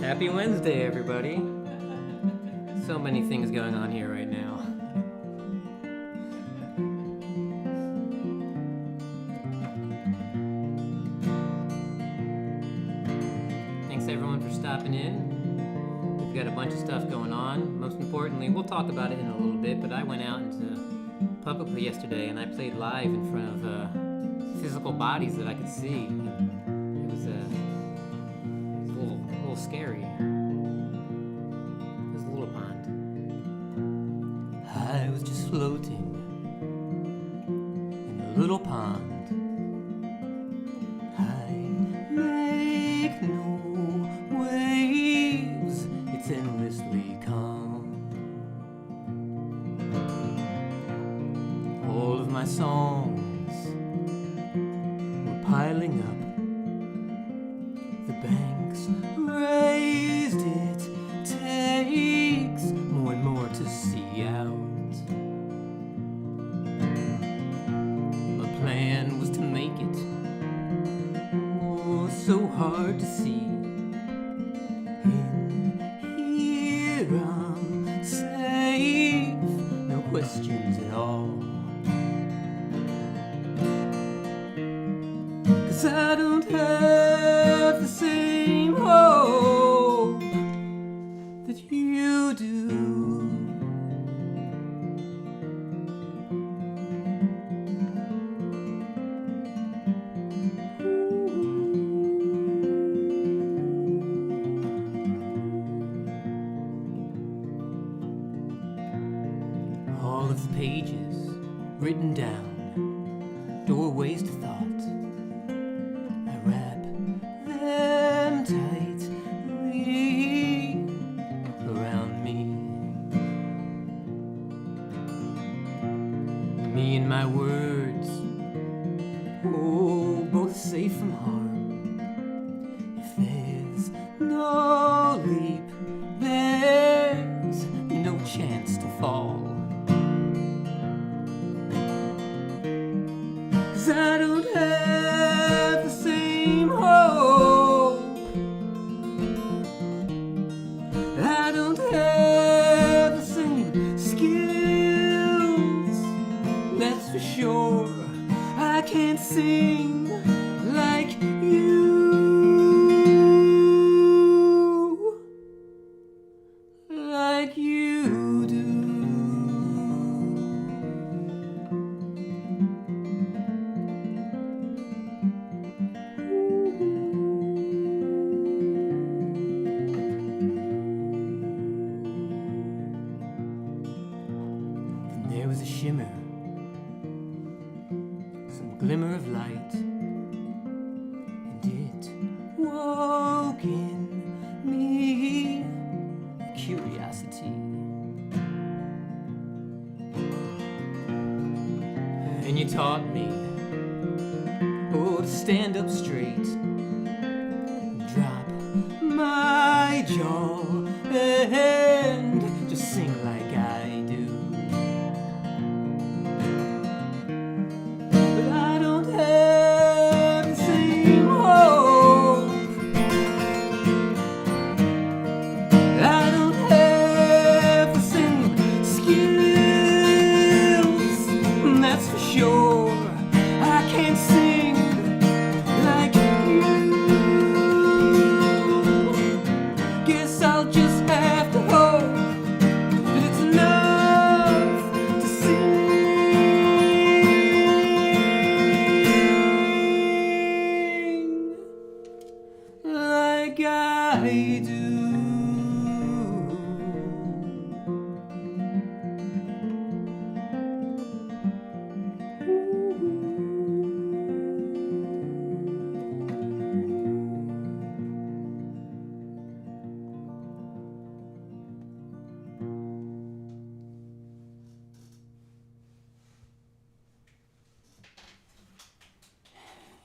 Happy Wednesday, everybody. So many things going on here right now. Thanks everyone for stopping in. We've got a bunch of stuff going on. Most importantly, we'll talk about it in a little bit, but I went out into publicly yesterday and I played live in front of physical bodies that I could see. It was a little scary. It was a little pond. I was just floating in a little pond. I make no waves, it's endlessly calm. All of my songs were piling up. The banks raised, it takes more and more to see out. My plan was to make it, oh, so hard to see. In here I'm safe, no questions at all. 'Cause I don't have the same hope that you do. All of the pages written down, doorways to thought. I wrap them tightly around me. me and my words, oh, both safe from harm. If there's no leap, there's no chance to fall. 'Cause I don't have the same hope, I don't have the same skills, that's for sure. I can't sing like you, like you do. And there was a shimmer, some glimmer of light, and it woke in me curiosity. And you taught me, oh, to stand up straight, drop my jaw, and just sing like I do. But I don't have the same hope, I don't have the same skills, that's for sure. I can't sing like you. Guess I'll just have to hope that it's enough to sing like I do.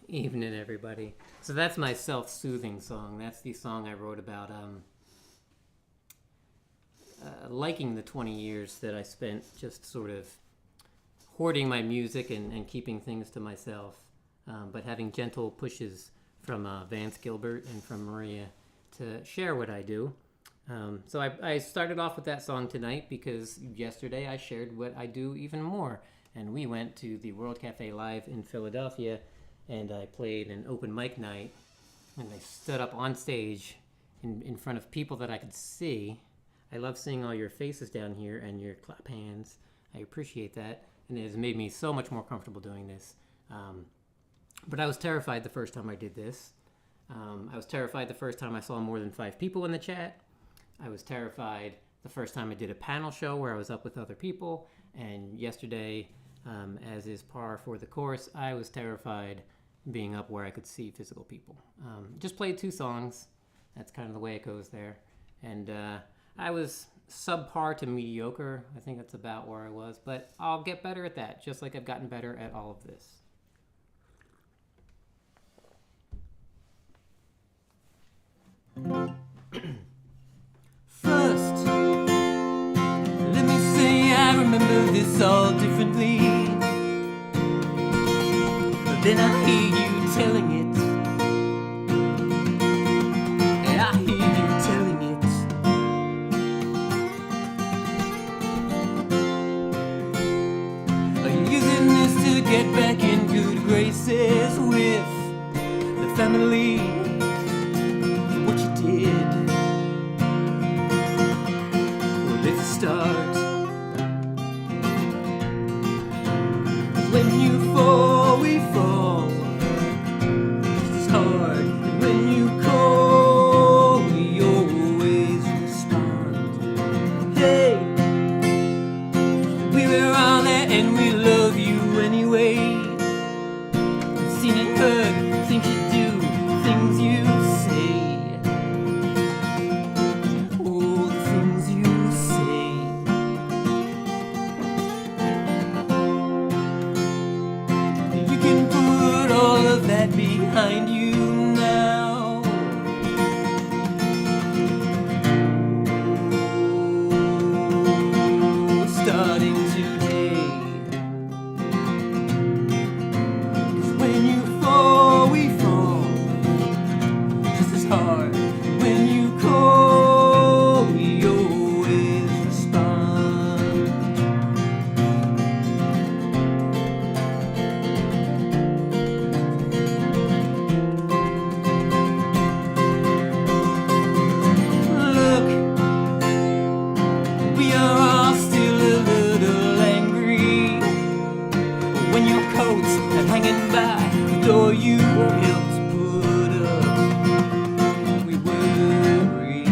Evening, everybody. So that's my self-soothing song. That's the song I wrote about liking the 20 years that I spent just sort of hoarding my music and keeping things to myself, but having gentle pushes from Vance Gilbert and from Maria to share what I do. So I started off with that song tonight because yesterday I shared what I do even more. And we went to the World Cafe Live in Philadelphia, and I played an open mic night, and I stood up on stage in front of people that I could see. I love seeing all your faces down here and your clap hands. I appreciate that, and it has made me so much more comfortable doing this. But I was terrified the first time I did this. I was terrified the first time I saw more than 5 people in the chat. I was terrified the first time I did a panel show where I was up with other people. And yesterday, as is par for the course, I was terrified being up where I could see physical people. Just played 2 songs. That's kind of the way it goes there. And I was subpar to mediocre. I think that's about where I was. But I'll get better at that, just like I've gotten better at all of this. First, let me say I remember this all differently. But then I hear you telling it. I hear you telling it. Are you using this to get back in good graces with the family? What you did? Well, let's start. When you fall, we fall. It's hard. And when you call, we always respond. Hey, we were all there and we love you anyway. We've seen and heard things you do, things you say. Oh, the things you say. that behind you now. Starting today. 'Cause when you fall, we fall just as hard. When you call, we always respond. Look, we are all still a little angry. When your coat's hanging by the door you helped put up, we worry.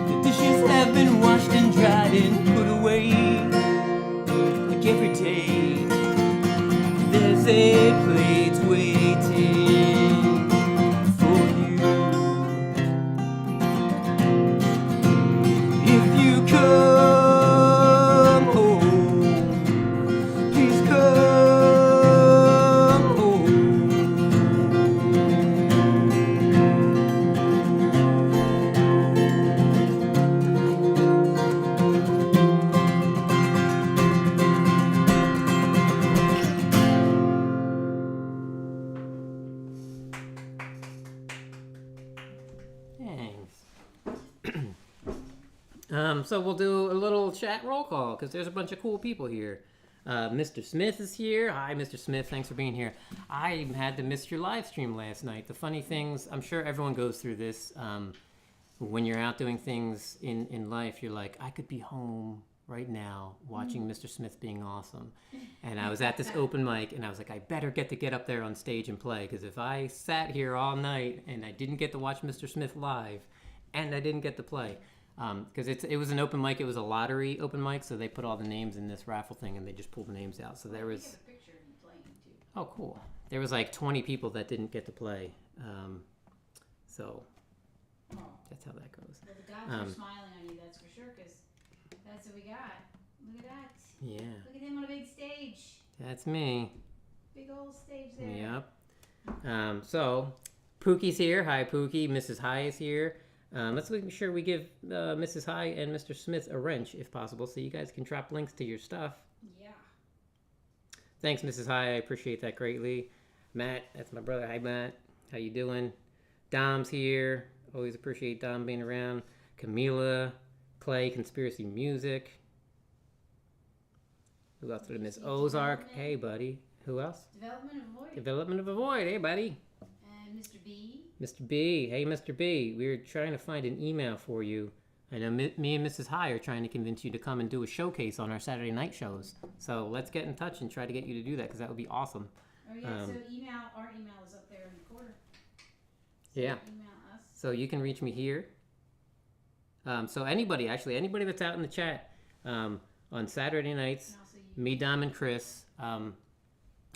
The dishes have been washed and dried and put away. Like every day, there's a plate waiting for you. If you come home, please come home. Thanks. So we'll do a little chat roll call because there's a bunch of cool people here. Mr. Smith is here. Hi, Mr. Smith. Thanks for being here. I had to miss your live stream last night. The funny things, I'm sure everyone goes through this. When you're out doing things in life, you're like, I could be home right now watching Mr. Smith being awesome. And I was at this open mic and I was like, I better get up there on stage and play, because if I sat here all night and I didn't get to watch Mr. Smith live and I didn't get to play, because it was an open mic, it was a lottery open mic, so they put all the names in this raffle thing and they just pulled the names out. So there was a picture of you playing too. Oh, cool. There was like 20 people that didn't get to play. So that's how that goes. Well, the gods are smiling on you, that's for sure, because that's what we got. Look at that. Yeah. Look at him on a big stage. That's me. Big old stage there. Yep. So Pookie's here. Hi, Pookie. Mrs. High is here. Let's make sure we give Mrs. High and Mr. Smith a wrench, if possible, so you guys can drop links to your stuff. Yeah. Thanks, Mrs. High. I appreciate that greatly. Matt, that's my brother. Hi, Matt. How you doing? Dom's here. Always appreciate Dom being around. Camila, Clay, Conspiracy Music. Who else did I miss? Ozark. Hey, buddy. Who else? Development of Void. Development of a Void. Hey, buddy. And Mr. B. Mr. B. Hey, Mr. B. We're trying to find an email for you. I know me and Mrs. High are trying to convince you to come and do a showcase on our Saturday night shows. So let's get in touch and try to get you to do that, because that would be awesome. Oh, yeah. So our email is up there in the corner. So Yeah. Email us. So you can reach me here. So anybody that's out in the chat on Saturday nights, And also you. me, Dom, and Chris,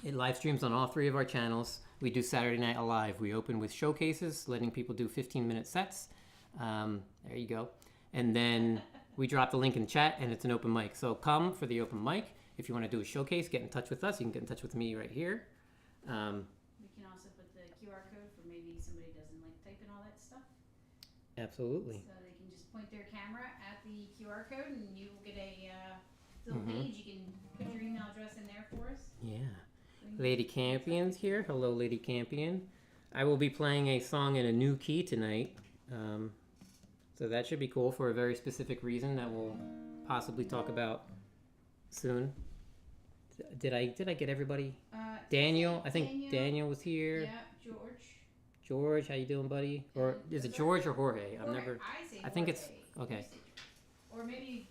it live streams on all 3 of our channels. We do Saturday Night Alive. We open with showcases, letting people do 15-minute sets. There you go. And then we drop the link in the chat, and it's an open mic. So come for the open mic. If you want to do a showcase, get in touch with us. You can get in touch with me right here. We can also put the QR code for maybe somebody doesn't like typing all that stuff. Absolutely. So they can just point their camera at the QR code and you will get a little page. You can put your email address in there for us. Yeah. Lady Campion's here. Hello, Lady Campion. I will be playing a song in a new key tonight. So that should be cool for a very specific reason that we'll possibly talk about soon. Did I get everybody? Daniel, I think Daniel was here. Yeah, George. George, how you doing, buddy? Or is it George or Jorge? I think it's okay. Or maybe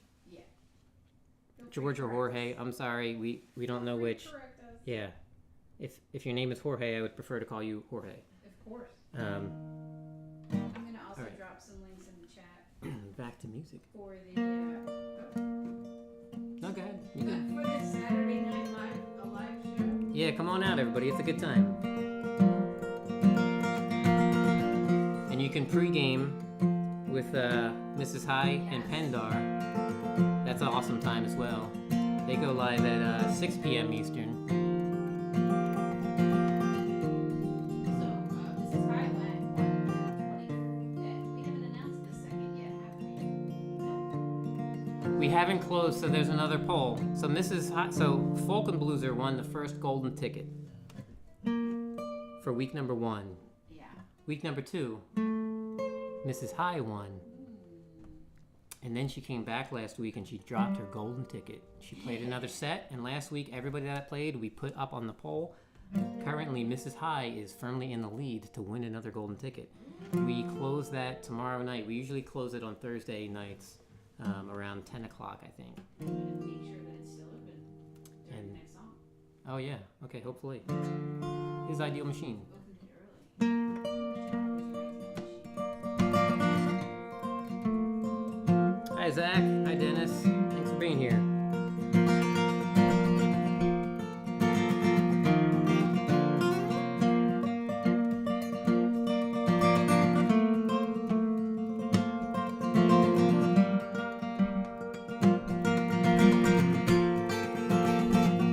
George or Jorge. I'm sorry, we don't know which. Correct us. Yeah. If your name is Jorge, I would prefer to call you Jorge. Of course. Um, I'm gonna also right. drop some links in the chat back to music. for the No, go ahead. You good. for this Saturday Night Live show. Yeah, come on out, everybody. It's a good time. And you can pregame with Mrs. High and Pendar. That's an awesome time as well. They go live at 6 p.m. Eastern. So, this is High went on the 25th. We haven't announced the second yet, have we? We haven't closed, so there's another poll. So Mrs. High, so Fulton Blueser won the first golden ticket for week number 1. Yeah. Week number 2, Mrs. High won. And then she came back last week and she dropped her golden ticket. She played another set, and last week, everybody that played, we put up on the poll. Currently, Mrs. High is firmly in the lead to win another golden ticket. We close that tomorrow night. We usually close it on Thursday nights around 10 o'clock, I think. I'm gonna make sure that it's still open during And- the next song. Oh, yeah. Okay, hopefully. His Ideal Machine. Opened it early. Hi, Zach. Hi, Dennis. Thanks for being here.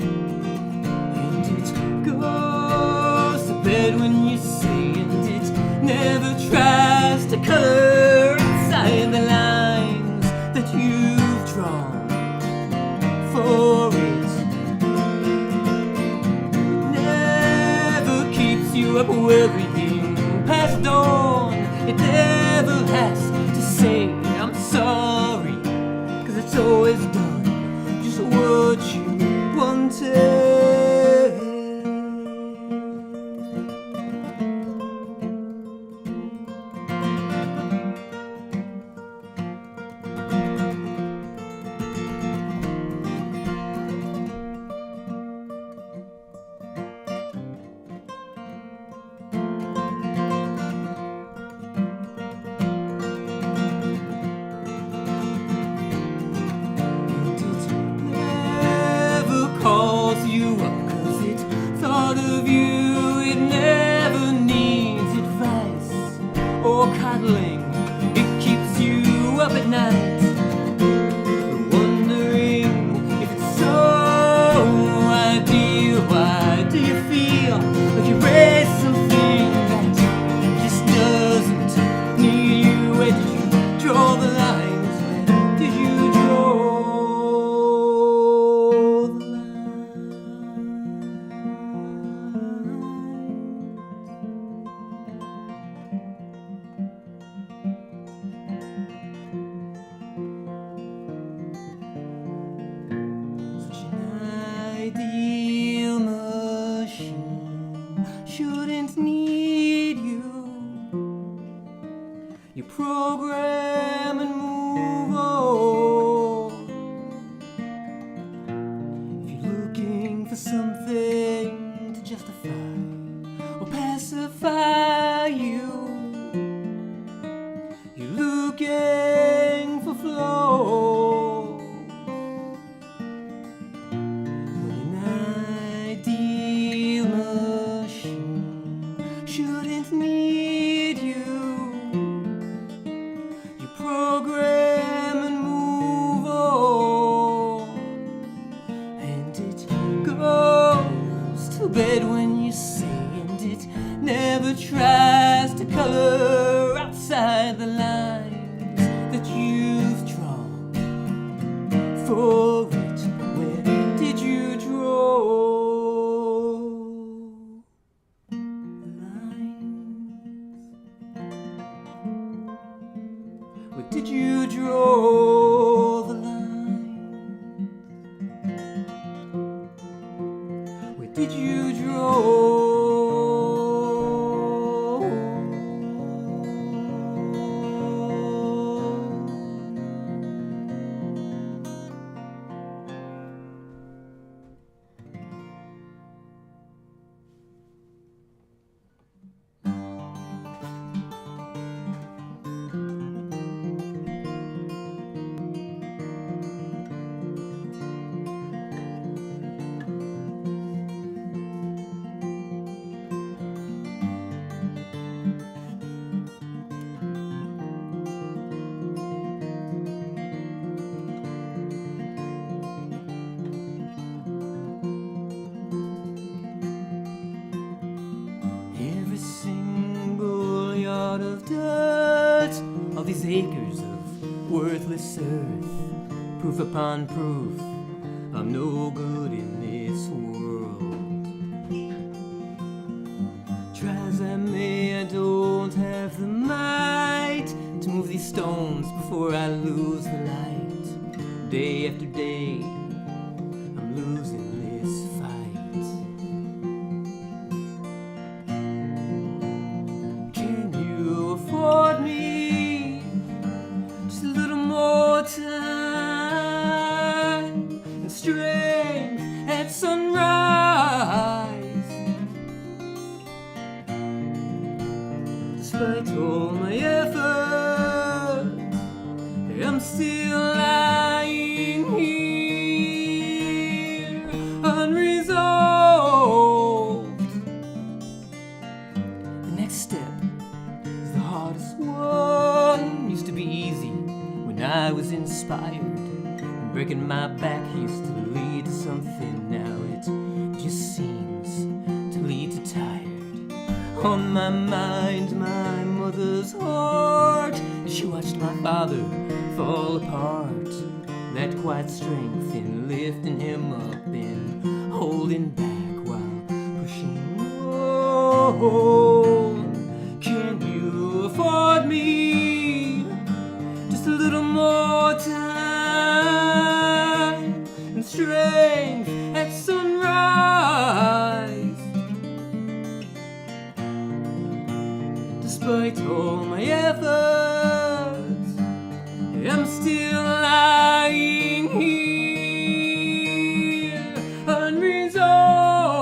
And it goes to bed when you say, and it never tries to color inside the lines that you've drawn for it. Never keeps you up worrying past dawn. It never has to say I'm sorry, 'cause it's always done just what you wanted. And it never calls you up 'cause it thought of you. It never needs advice or cuddling. It keeps you up at night, wondering if it's so ideal. Why do you feel like you raised something that just doesn't need you? Where did you draw the lines? Where did you draw the lines? Such an ideal machine shouldn't need you. You program and move on. If you're looking for something to justify or pacify you, you're looking for flaws. When an ideal machine shouldn't need you. You program and move on, and it goes to bed when you say, and it never tries to color outside the lines that you've drawn for it. Where did you draw the lines? Where did you draw the line? Where did you draw? all these acres of worthless earth, proof upon proof, I'm no good in this world. Try as I may, I don't have the might to move these stones before I lose the light. Day after day, I'm losing this fight. Can you afford me just a little more time and strength at sunrise? Despite all my effort, I'm still lying here, unresolved. The next step is the hardest one. Used to be easy when I was inspired, and breaking my back used to lead to something. Now it just seems to lead to tired. On my mind, my mother's heart, she watched my father fall apart. That quiet strength in lifting him up and holding back while pushing on. Can you afford me just a little more time and strength at sunrise? Despite all my efforts, I'm still lying here, unresolved.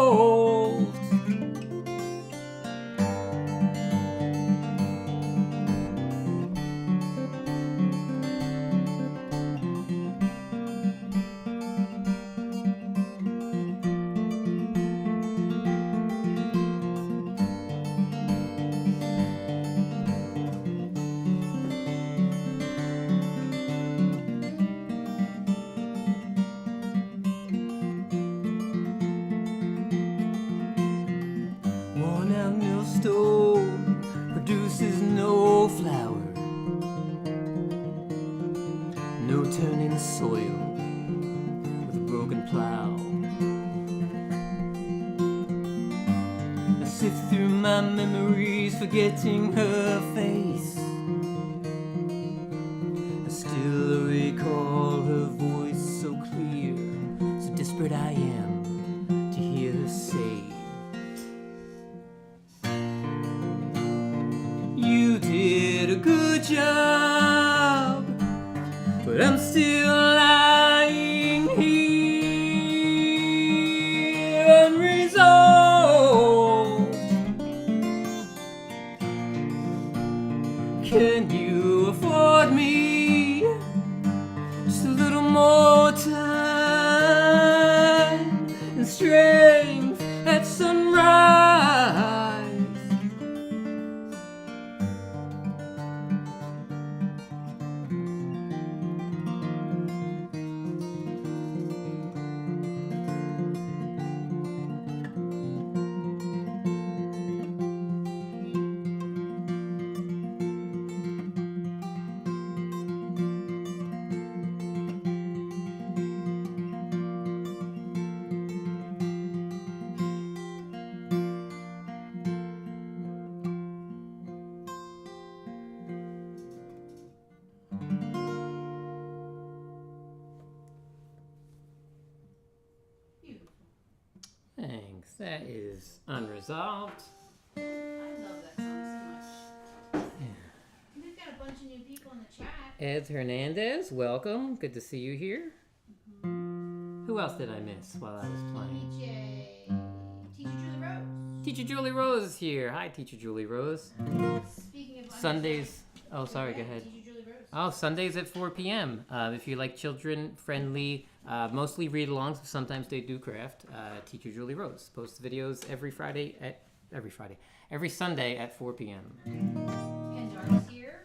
Worn out millstone produces no flower, no turning soil with a broken plow. I sift through my memories, forgetting her face. I still recall her voice so clear, so desperate I am to hear her say, you did a good job, but I'm still lying here, unresolved. Can you afford me just a little more time and strength at sunrise? Beautiful. Thanks. That is Unresolved. I love that song so much. Yeah. We've got a bunch of new people in the chat. Ed Hernandez, welcome. Good to see you here. Who else did I miss while I was playing? Teacher Julie Rose. Teacher Julie Rose is here. Hi, Teacher Julie Rose. Speaking of Sundays. Oh, sorry, go ahead. Teacher Julie Rose. Oh, Sundays at 4 p.m. If you like children-friendly, mostly read-alongs, but sometimes they do craft. Teacher Julie Rose posts videos every Sunday at 4 p.m. Pandar's here.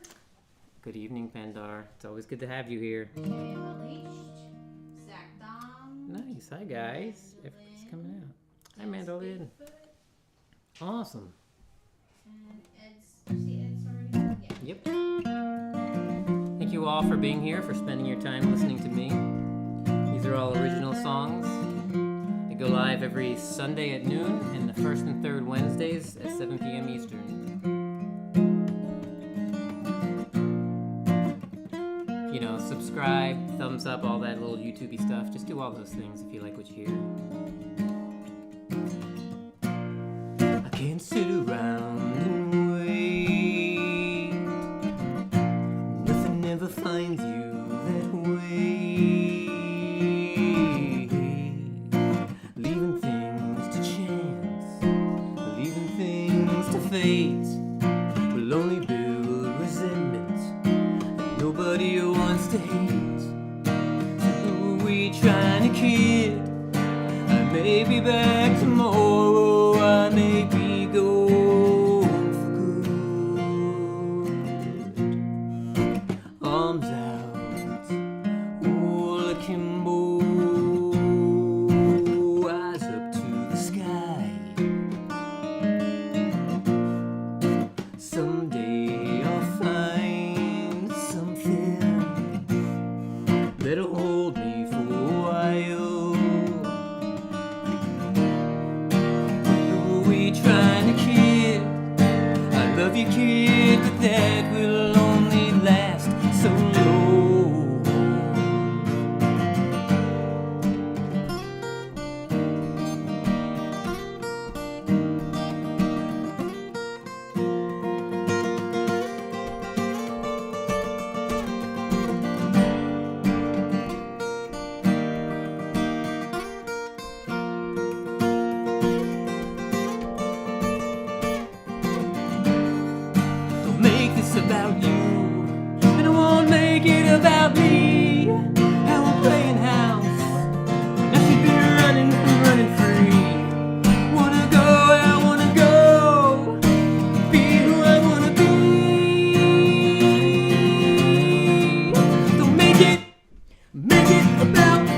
Good evening, Pandar. It's always good to have you here. Unleashed. Zach Dom. Nice. Hi, guys. Everybody's coming out. Hi, Mandolin. Awesome. And Ed's. Did you see Ed's already? Yeah. Yep. all for being here, for spending your time listening to me. These are all original songs. They go live every Sunday at noon and the first and third Wednesdays at 7 p.m. Eastern. You know, subscribe, thumbs up, all that little YouTube-y stuff. Just do all those things if you like what you hear. I can't sit around and wait. Nothing ever finds you that way. Leaving things to chance, leaving things to fate will only build resentment that nobody wants to hate. So who are we trying to kid? I may be back tomorrow, I may be gone for good. Arms out, all akimbo, eyes up to the sky. Someday I'll find something that'll hold me for a while. Who are we trying to kid? I love you, kid, but that will only last so long. Don't make this about you, and I won't make it about me. How I'm playing house, I should be running free. Wanna go where I wanna go, be who I wanna be. Don't make it about you.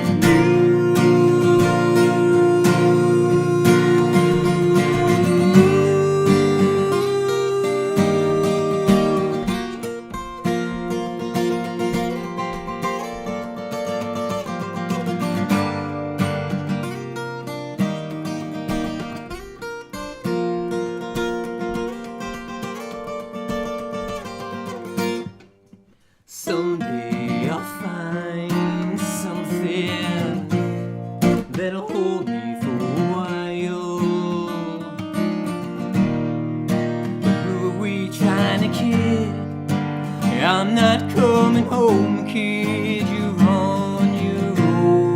Someday I'll find something that'll hold me for a while. But who are we trying to kid? I'm not coming home, kid. You're on your own.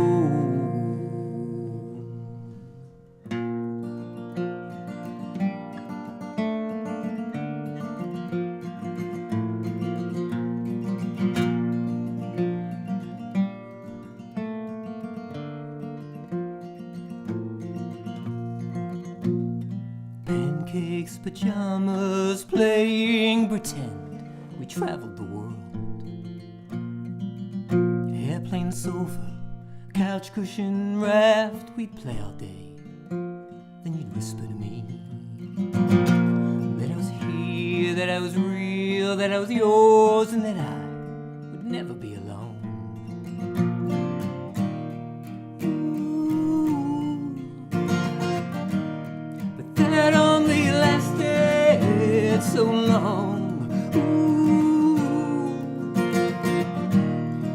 Pancakes, pajamas, playing pretend we traveled the world. Airplane, sofa, couch cushion, raft, we'd play all day. Then you'd whisper to me that I was here, that I was real, that I was yours, and that I would never be alone. But that only lasted so long.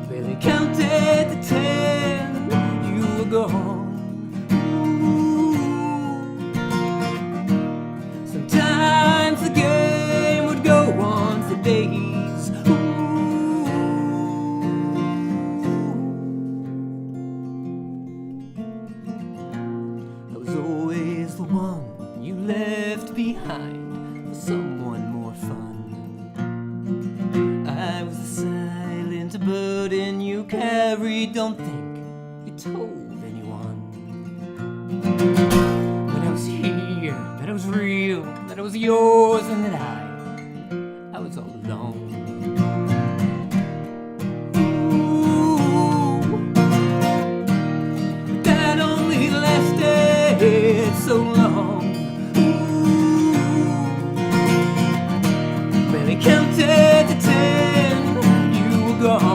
Barely counted the 10, you were gone. Sometimes the game would go on for days. I was always the one you left behind for someone more fun. I was the silent burden you carried. Don't think you told anyone that I was here, that I was real, that I was yours, and that I was all alone. But that only lasted so long. Barely counted to 10, you were gone.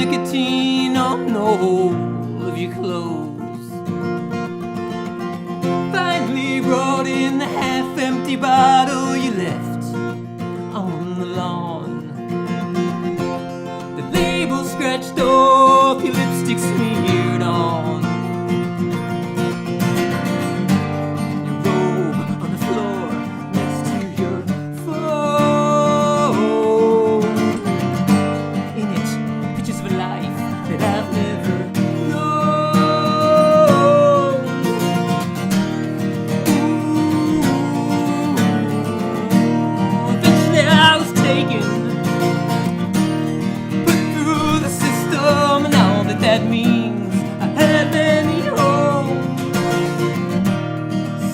nicotine on all of your clothes. Finally brought in the half-empty bottle you left on the lawn. The label scratched off, your lipstick smeared on. Your robe on the floor next to your phone. In it, pictures of a life that I've never known. Ooh, eventually I was taken, put through the system, and all that means I have any hope.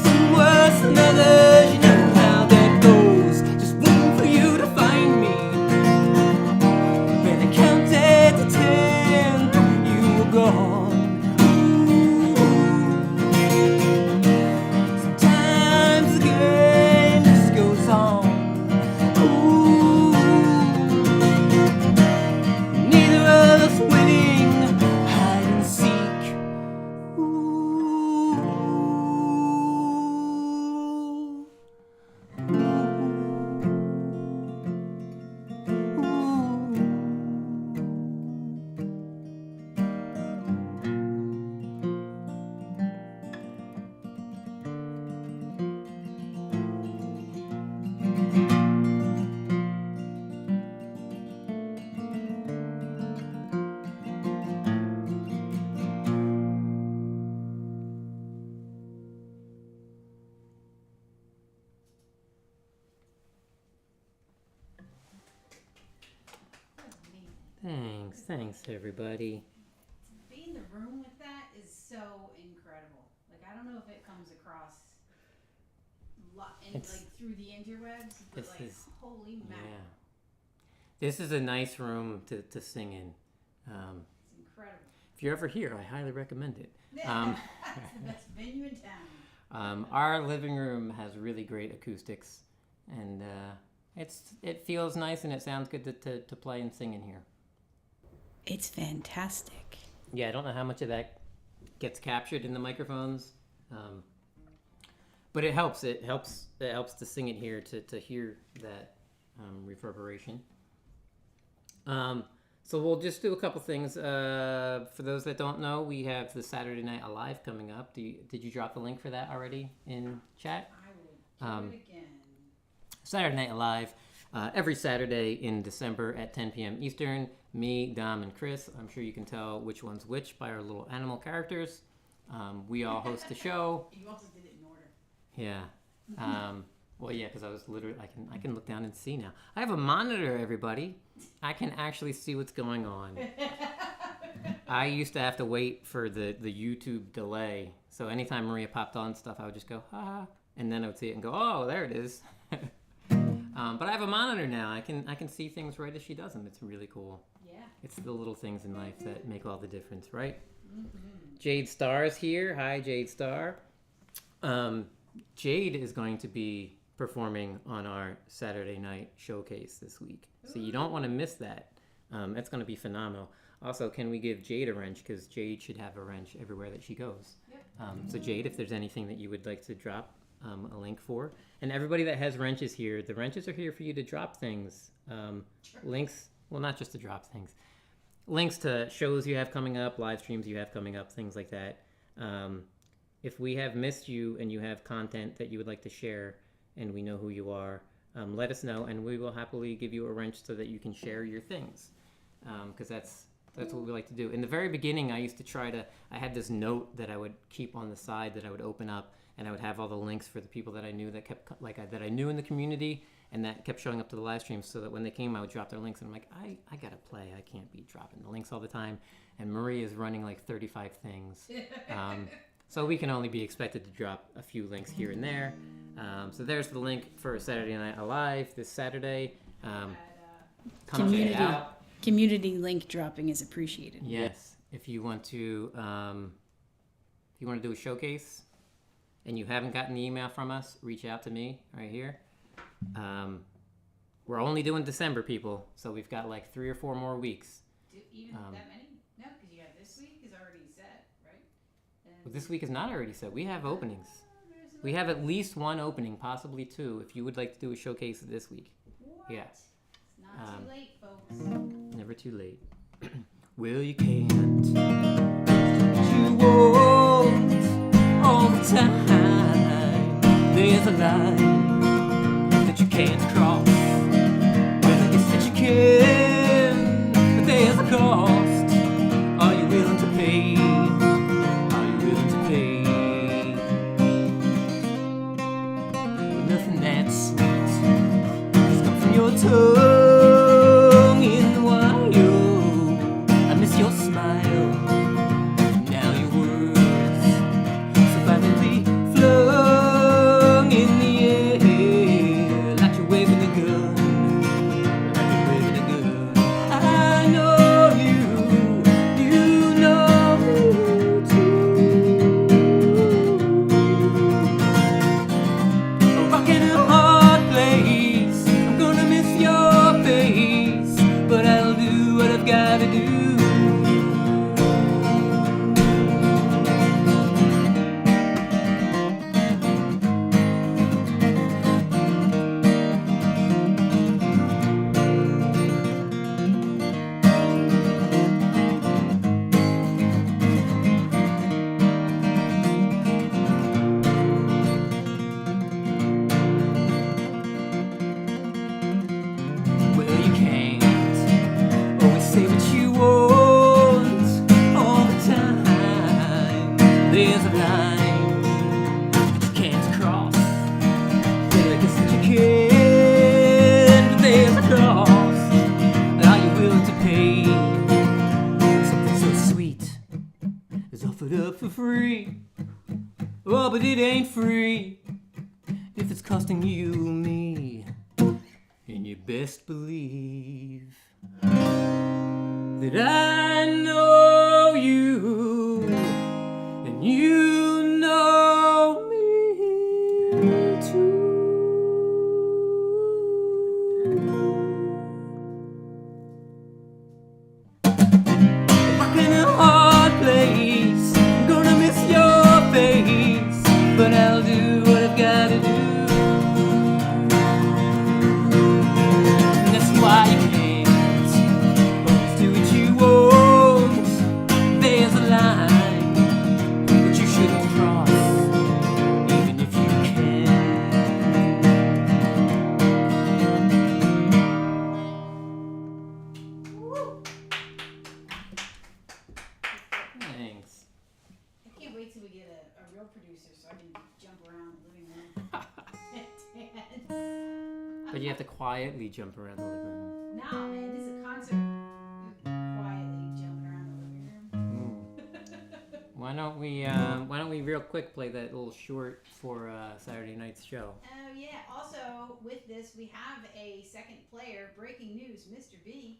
Some worse than others, you know how that goes. Just waiting for you to find me. When I counted to 10, you were gone. Sometimes the game just goes on. Neither of us winning, hide and seek. Thanks everybody. To be in the room with that is so incredible. Like, I don't know if it comes across like through the interwebs, but holy mackerel. Yeah. This is a nice room to sing in. It's incredible. If you're ever here, I highly recommend it. It's the best venue in town. Our living room has really great acoustics, and it feels nice and it sounds good to play and sing in here. It's fantastic. Yeah, I don't know how much of that gets captured in the microphones, but it helps. It helps to sing it here to hear that reverberation. So we'll just do a couple things. For those that don't know, we have the Saturday Night Alive coming up. Did you drop the link for that already in chat? I will do it again. Saturday Night Alive, every Saturday in December at 10 p.m. Eastern. Me, Dom, and Chris. I'm sure you can tell which one's which by our little animal characters. We all host the show. You also did it in order. Yeah. Well, yeah, because I was literally, I can look down and see now. I have a monitor, everybody. I can actually see what's going on. I used to have to wait for the YouTube delay. So anytime Maria popped on stuff, I would just go, ha, and then I would see it and go, oh, there it is. But I have a monitor now. I can see things right as she does them. It's really cool. Yeah. It's the little things in life that make all the difference, right? Mm-hmm. Jade Star is here. Hi, Jade Star. Jade is going to be performing on our Saturday night showcase this week. So you don't want to miss that. It's going to be phenomenal. Also, can we give Jade a wrench? Because Jade should have a wrench everywhere that she goes. Yep. So Jade, if there's anything that you would like to drop a link for. And everybody that has wrenches here, the wrenches are here for you to drop things. Links, well, not just to drop things. Links to shows you have coming up, live streams you have coming up, things like that. If we have missed you and you have content that you would like to share and we know who you are, let us know and we will happily give you a wrench so that you can share your things. Because that's what we like to do. In the very beginning, I used to I had this note that I would keep on the side that I would open up, and I would have all the links for the people that I knew that that I knew in the community and that kept showing up to the live streams, so that when they came, I would drop their links. And I'm like, I gotta play. I can't be dropping the links all the time. And Marie is running like 35 things. So we can only be expected to drop a few links here and there. So there's the link for Saturday Night Alive this Saturday. Come check it out. Community link dropping is appreciated. Yes. If you want to do a showcase and you haven't gotten the email from us, reach out to me right here. We're only doing December, people, so we've got like 3 or 4 more weeks. Even that many? No, because you got this week is already set, right? Well, this week is not already set. We have openings. We have at least one opening, possibly two, if you would like to do a showcase this week. What? Yeah. It's not too late, folks. Never too late. Well, you can't. You won't all the time. There's a line that you can't cross. Well, I guess that you can, but there's a cost. Are you willing to pay? Are you willing to pay? But nothing that sweet has come from your tongue in the wild. I miss your smile. Now your words so violently flung in the air, like you're waving a gun, like you're waving a gun. I know you know me too. A rock in a hard place, I'm gonna miss your face, but I'll do what I've gotta do. Well, you can't always say what you want all the time. There's a line that you can't cross. Well, I guess that you can, but there's a cost. Are you willing to pay? Something so sweet is offered up for free. Oh, but it ain't free if it's costing you me. And you best believe that I know you, and you know me too. Rock in a hard place, I'm gonna miss your face, but I'll do what I've gotta do. And that's why you can't always do what you want. There's a line that you shouldn't cross, even if you can. Thanks. I can't wait till we get a real producer so I can jump around the living room. But you have to quietly jump around the living room. Nah, man, this is a concert. Quietly jumping around the living room. Why don't we real quick play that little short for Saturday night's show? Oh yeah. Also, with this, we have a second player. Breaking news, Mr. B.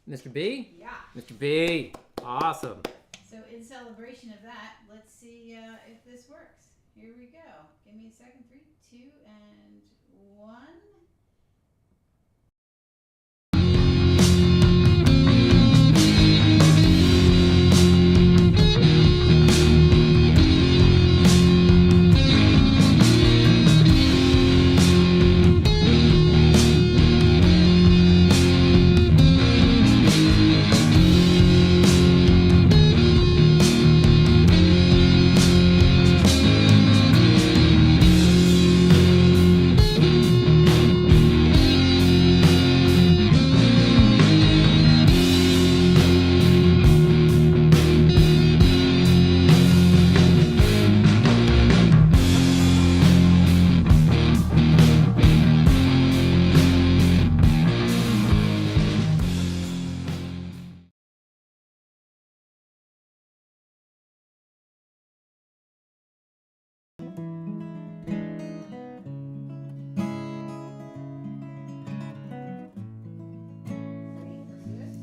Mr. B? Yeah. Mr. B. Awesome. So in celebration of that, let's see if this works. Here we go. Give me a second. 3, 2, and 1.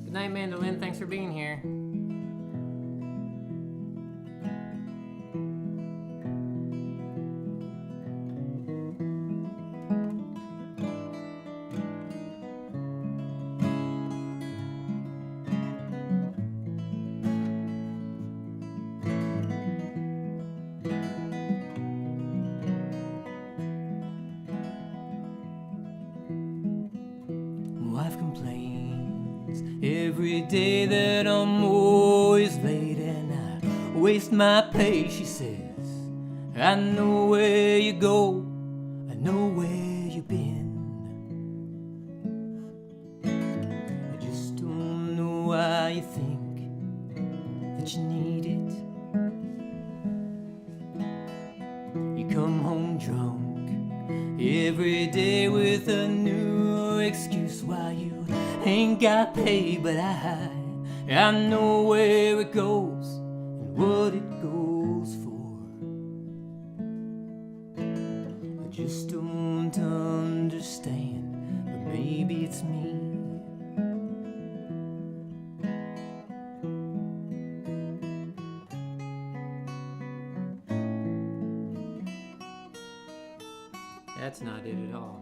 Good night, Mandolin. Thanks for being here. complains every day that I'm always late and I waste my pay. She says, I know where you go, I know where you've been. I just don't know why you think that you need it. You come home drunk every day with a new excuse why you ain't got paid, but I know where it goes and what it goes for. I just don't understand, but maybe it's me. That's not it at all.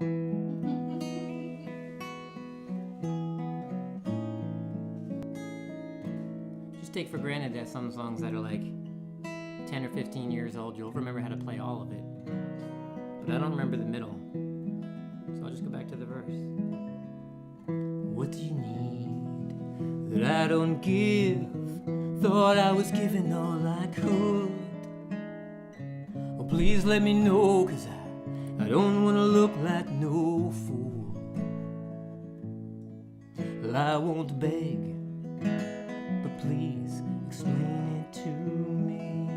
Just take for granted that some songs that are like 10 or 15 years old, you'll remember how to play all of it. But I don't remember the middle. So I'll just go back to the verse. What do you need that I don't give? Thought I was giving all I could. Well, please let me know, 'cause I don't wanna look like no fool. Well, I won't beg, but please explain it to me.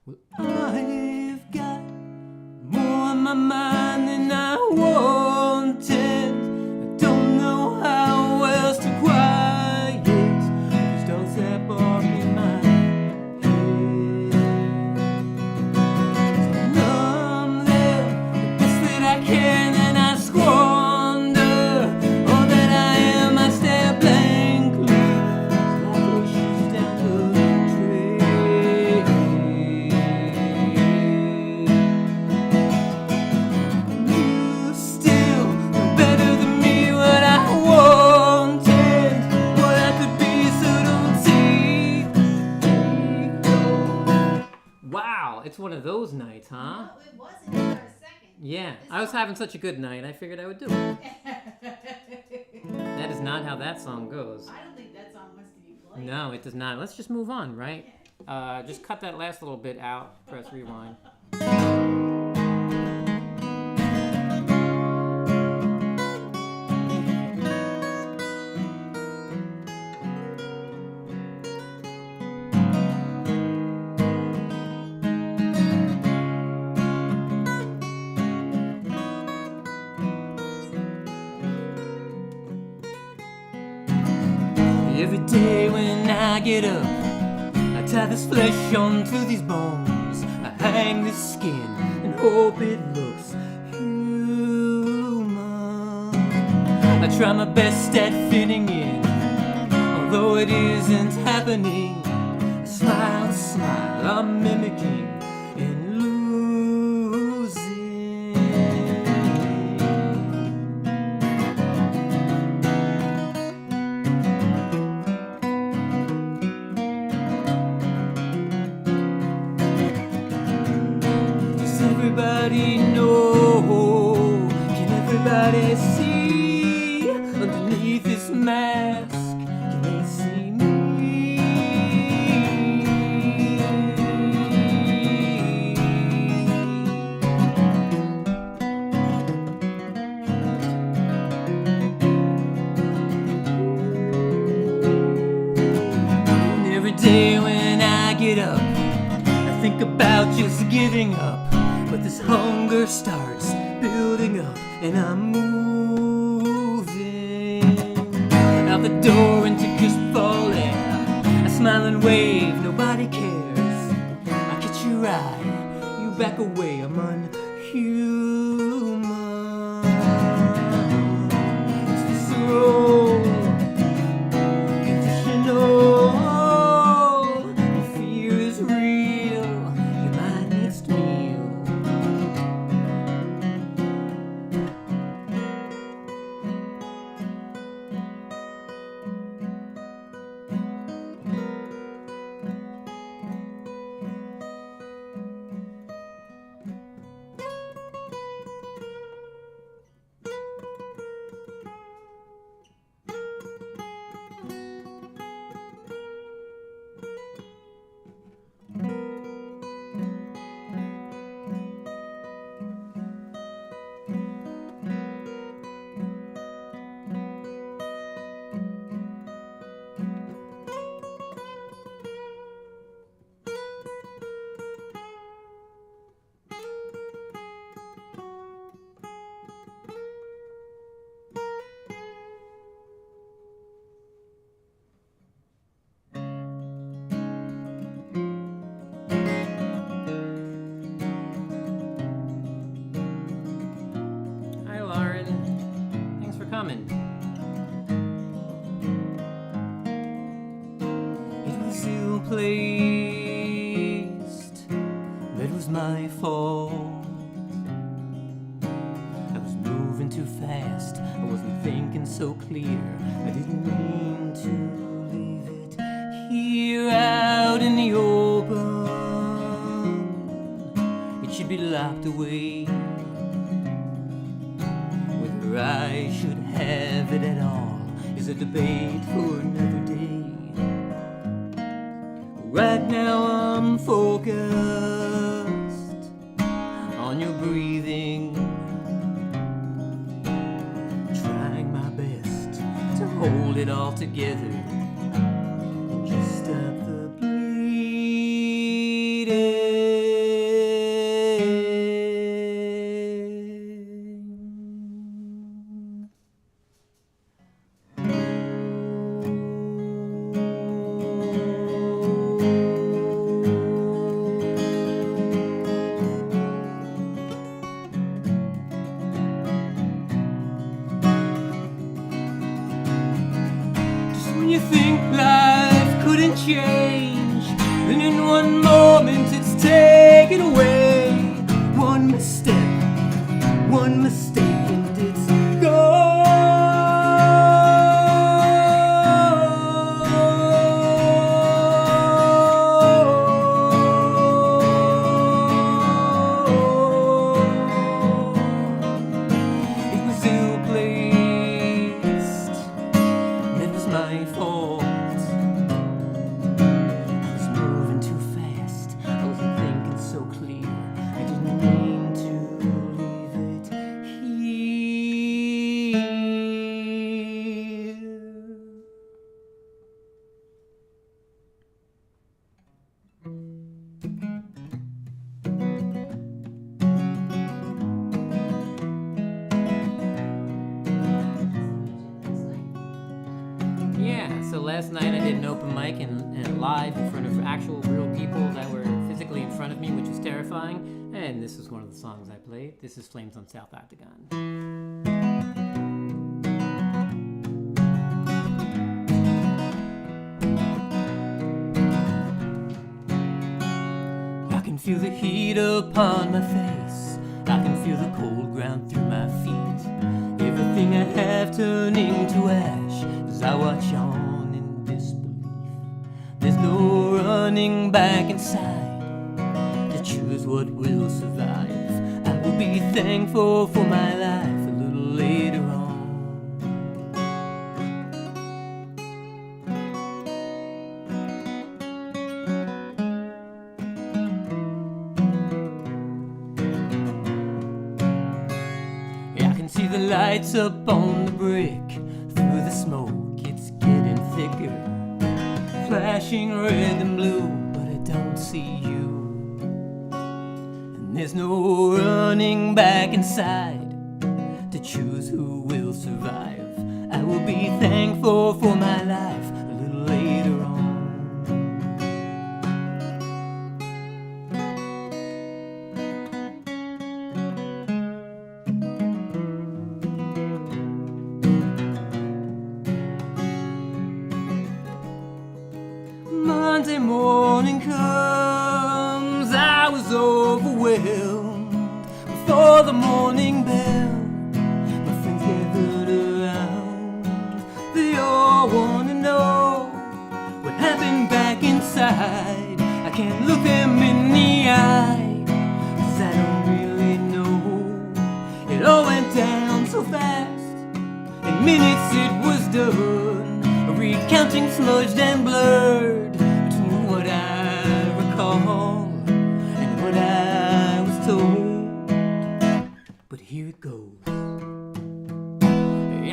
Well, I've got more on my mind than I wanted. I don't know how else to quiet these dogs that bark in my It's one of those nights, huh? No, it wasn't for a second. Yeah, I was having such a good night, I figured I would do it. That is not how that song goes. I don't think that song wants to be played. No, it does not. Let's just move on, right? Just cut that last little bit out. Press rewind. Every day when I get up, I tie this flesh onto these bones. I hang this skin and hope it looks human. I try my best at fitting in, although it isn't happening. I smile, I'm mimicking and losing. Everybody know? Can everybody see underneath this mask? Can they see me? And every day when I get up, I think about just giving up. But this hunger starts building up, and I'm moving out the door into crisp fall air. I smile and wave, nobody cares. I catch your eye, you back away, I'm unhuman. It's the slow, conditional. Your fear is real, you're my next meal. coming. It was ill placed, that was my fault. I was moving too fast, I wasn't thinking so clear. I didn't mean to leave it here out in the open. It should be locked away. Whether I should have it at all is a debate for another day. Right now I'm focused on your breathing, trying my best to hold it all together and just stop the bleeding. You think life couldn't change, then in one moment it's taken away. One misstep, one mistake, and it's gone. It was ill-placed, that was my fault. I was moving too fast, I wasn't thinking so clear. I didn't mean to leave it here. Yeah, so last night I did an open mic and live in front of actual real people that were physically in front of me, which was terrifying. And this is one of the songs I played. This is Flames on South Octagon. I can feel the heat upon my face. I can feel the cold ground through my feet. Everything I have turning to ash as I watch on in disbelief. There's no running back inside to choose what will survive. I will be thankful for my life a little later on. I can see the lights up on the brick. Through the smoke, it's getting thicker, flashing red and blue, but I don't see you. And there's no running back inside to choose who will survive. I will be thankful for my life a little later on. Monday morning comes, I was overwhelmed before the morning bell. My friends gathered around, they all want to know what happened back inside. I can't look them in the eye, 'cause I don't really know. It all went down so fast, in minutes it was done. A recounting smudged and blurred between what I recall and what I was told. But here it goes.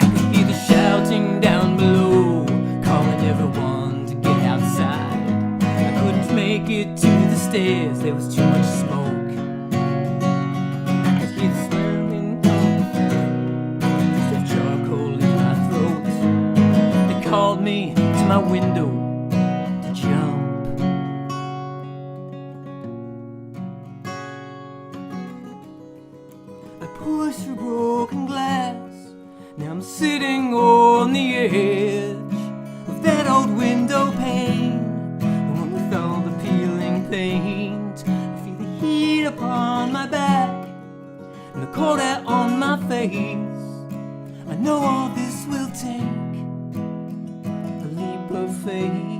I could hear the shouting down below, calling everyone to get outside. I couldn't make it to the stairs, there was too much smoke. I could hear the swirling of charcoal in my throat. They called me to my window to jump. I pushed through broken glass, Now I'm sitting on the edge of that old window pane, the one with all the peeling paint. I feel the heat upon my back and the cold air on my face. I know all this will take a leap of faith.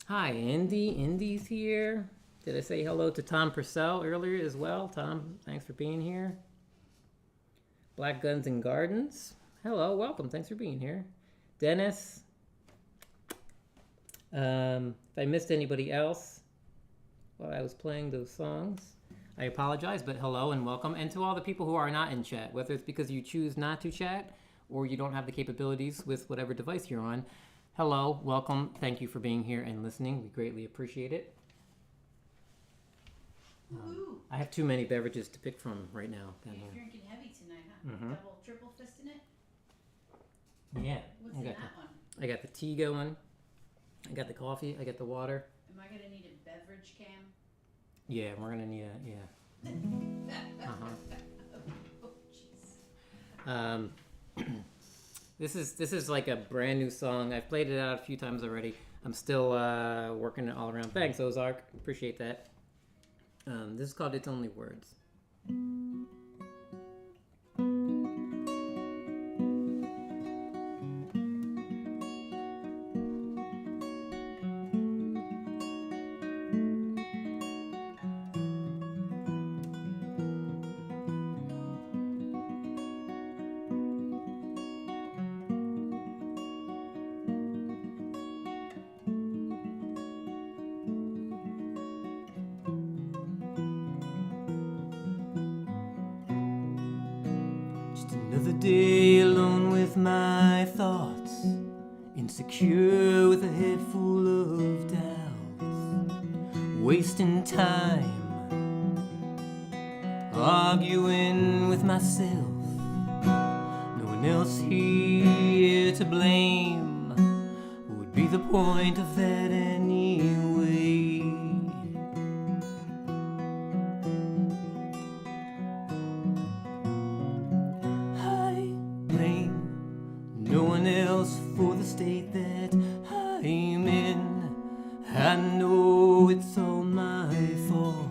Hi, Indy. Indy's here. Did I say hello to Tom Purcell earlier as well? Tom, thanks for being here. Black Guns and Gardens. Hello, welcome. Thanks for being here. Dennis. If I missed anybody else while I was playing those songs, I apologize, but hello and welcome. And to all the people who are not in chat, whether it's because you choose not to chat or you don't have the capabilities with whatever device you're on, hello, welcome. Thank you for being here and listening. We greatly appreciate it. I have too many beverages to pick from right now. You're drinking heavy tonight, huh? Mm-hmm. Double, triple fisting it? Yeah. What's in that one? I got the tea going. I got the coffee. I got the water. Am I going to need a beverage cam? Yeah, we're going to need a, yeah. Oh, jeez. This is like a brand new song. I've played it out a few times already. I'm still working it all around. Thanks, Ozark. Appreciate that. This is called It's Only Words. Another day alone with my thoughts, insecure with a head full of doubts, wasting time, arguing with myself, no one else here to blame. What would be the point of that anyway? For the state that I'm in, I know it's all my fault.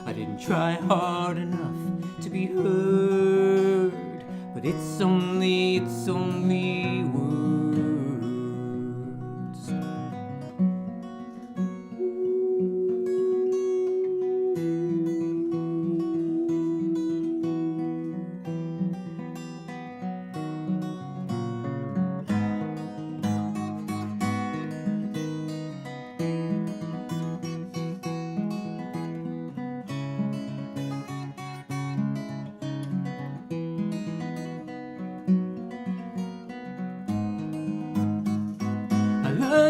I didn't try hard enough to be heard, but it's only words.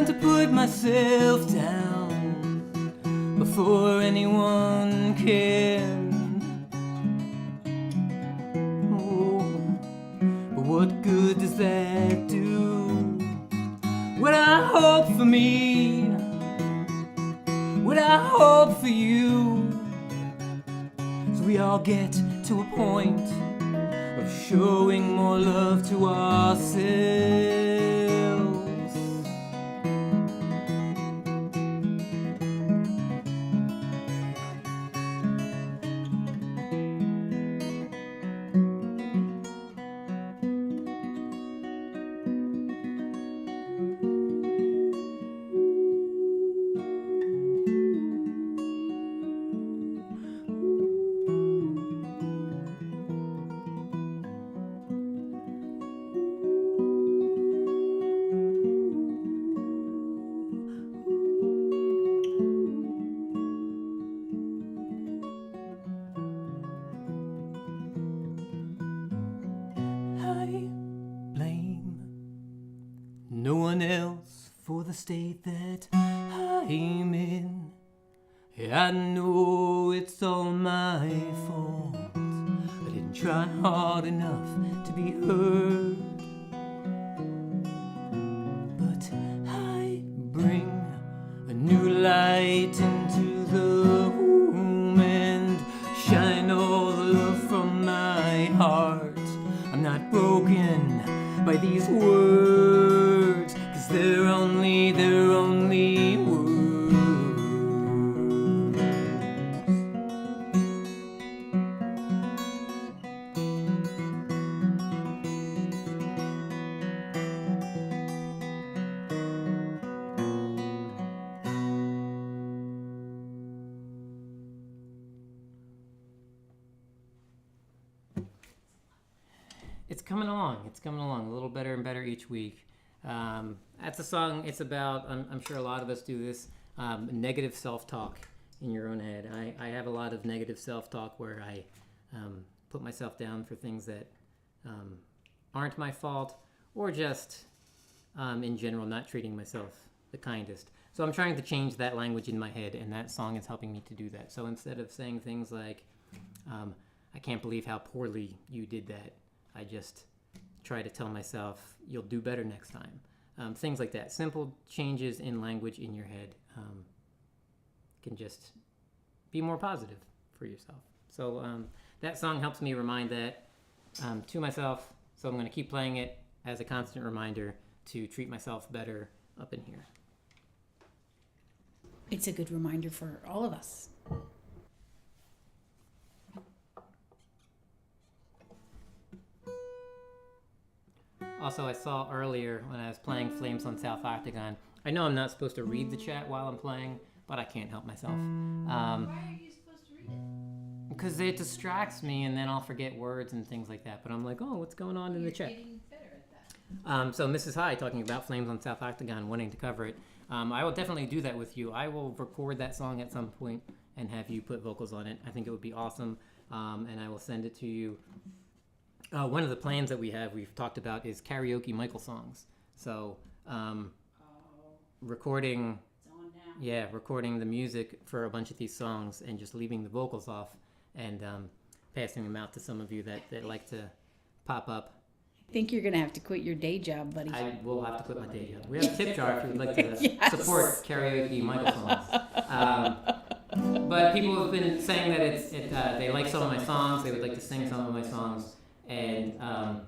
To put myself down before anyone can. Oh, but what good does that do? What I hope for me, what I hope for you, so we all get to a point of showing more love to ourselves. No one else for the state that I'm in. I know it's all my fault. I didn't try hard enough to be heard, but I bring a new light into the room and shine all the love from my heart. I'm not broken by these words, 'cause they're only words. It's coming along. It's coming along a little better and better each week. That's a song. It's about, I'm sure a lot of us do this, negative self-talk in your own head. I have a lot of negative self-talk where I put myself down for things that aren't my fault, or just in general not treating myself the kindest. So I'm trying to change that language in my head, and that song is helping me to do that. So instead of saying things like, I can't believe how poorly you did that, I just try to tell myself, you'll do better next time. Things like that. Simple changes in language in your head can just be more positive for yourself. So that song helps me remind that to myself. So I'm going to keep playing it as a constant reminder to treat myself better up in here. It's a good reminder for all of us. Also, I saw earlier when I was playing Flames on South Octagon, I know I'm not supposed to read the chat while I'm playing, but I can't help myself. Why are you supposed to read it? Because it distracts me, and then I'll forget words and things like that. But I'm like, oh, what's going on in the chat? You're getting better at that. So Mrs. High talking about Flames on South Octagon, wanting to cover it. I will definitely do that with you. I will record that song at some point and have you put vocals on it. I think it would be awesome, and I will send it to you. One of the plans that we've talked about, is karaoke MichaelSongs. So recording, It's on now. yeah, recording the music for a bunch of these songs and just leaving the vocals off and passing them out to some of you that like to pop up. I think you're going to have to quit your day job, buddy. I will have to quit my day job. We have a tip jar if you would like to Yes. support karaoke MichaelSongs. But people have been saying that they like some of my songs. They would like to sing some of my songs. And a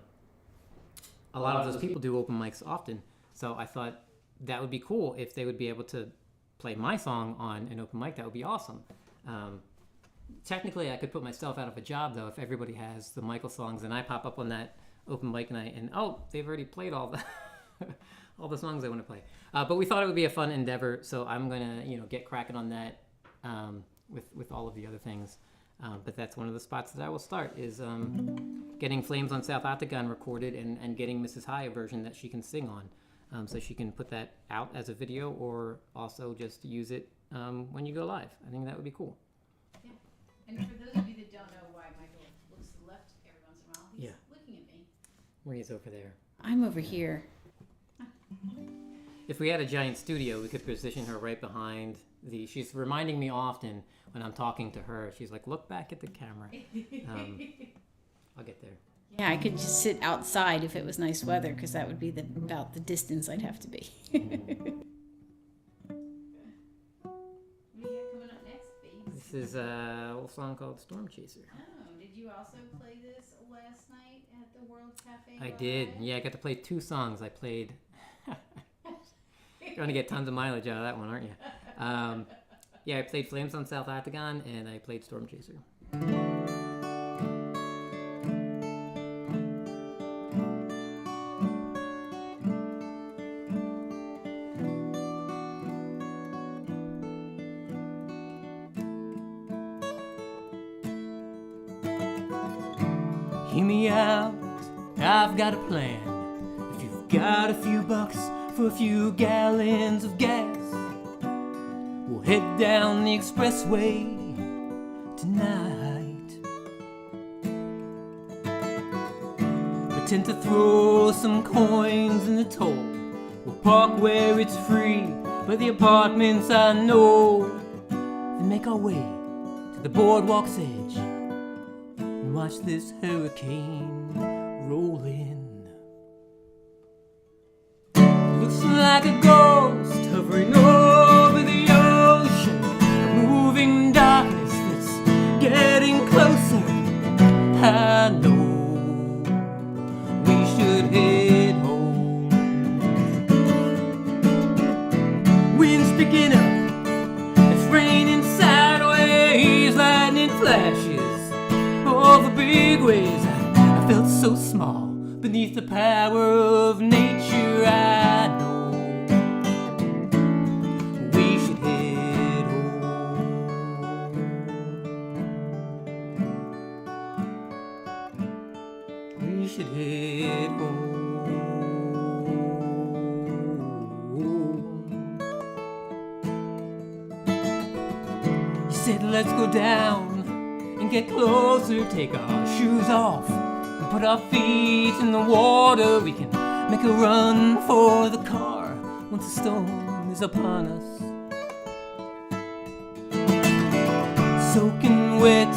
lot of those people do open mics often. So I thought that would be cool if they would be able to play my song on an open mic. That would be awesome. technically, I could put myself out of a job though if everybody has the MichaelSongs and I pop up on that open mic night and they've already played all the all the songs I want to play. But we thought it would be a fun endeavor, so I'm gonna get cracking on that with all of the other things. But that's one of the spots that I will start is getting Flames on South Octagon recorded and getting Mrs. High a version that she can sing on. So she can put that out as a video or also just use it when you go live. I think that would be cool. Yeah. And for those of you that don't know why Michael looks to the left every once in a while, he's looking at me. Ray's over there. I'm over here. If we had a giant studio, we could position her right behind she's reminding me often when I'm talking to her. She's like, look back at the camera. I'll get there. Yeah, I could just sit outside if it was nice weather, because that would be about the distance I'd have to be. What do you got coming up next, babes? This is a little song called Stormchaser. Oh, did you also play this last night at the World Cafe? I did. Yeah, I got to play 2 songs. I played... You're going to get tons of mileage out of that one, aren't you? Yeah, I played Flames on South Octagon, and I played Stormchaser. Hear me out, I've got a plan. If you've got a few bucks for a few gallons of gas, we'll head down the expressway tonight. Pretend to throw some coins in the toll. We'll park where it's free, by the apartments I know. Then make our way to the boardwalk's edge and watch this hurricane roll in. Looks like a ghost hovering over the ocean, a moving darkness that's getting closer. I know we should head home. Wind's picking up, it's raining sideways, lightning flashes over big waves. I felt so small beneath the power of nature. I know we should head home. We should head home. You said let's go down and get closer, take our shoes off and put our feet in the water. We can make a run for the car once the storm is upon us. Soaking wet,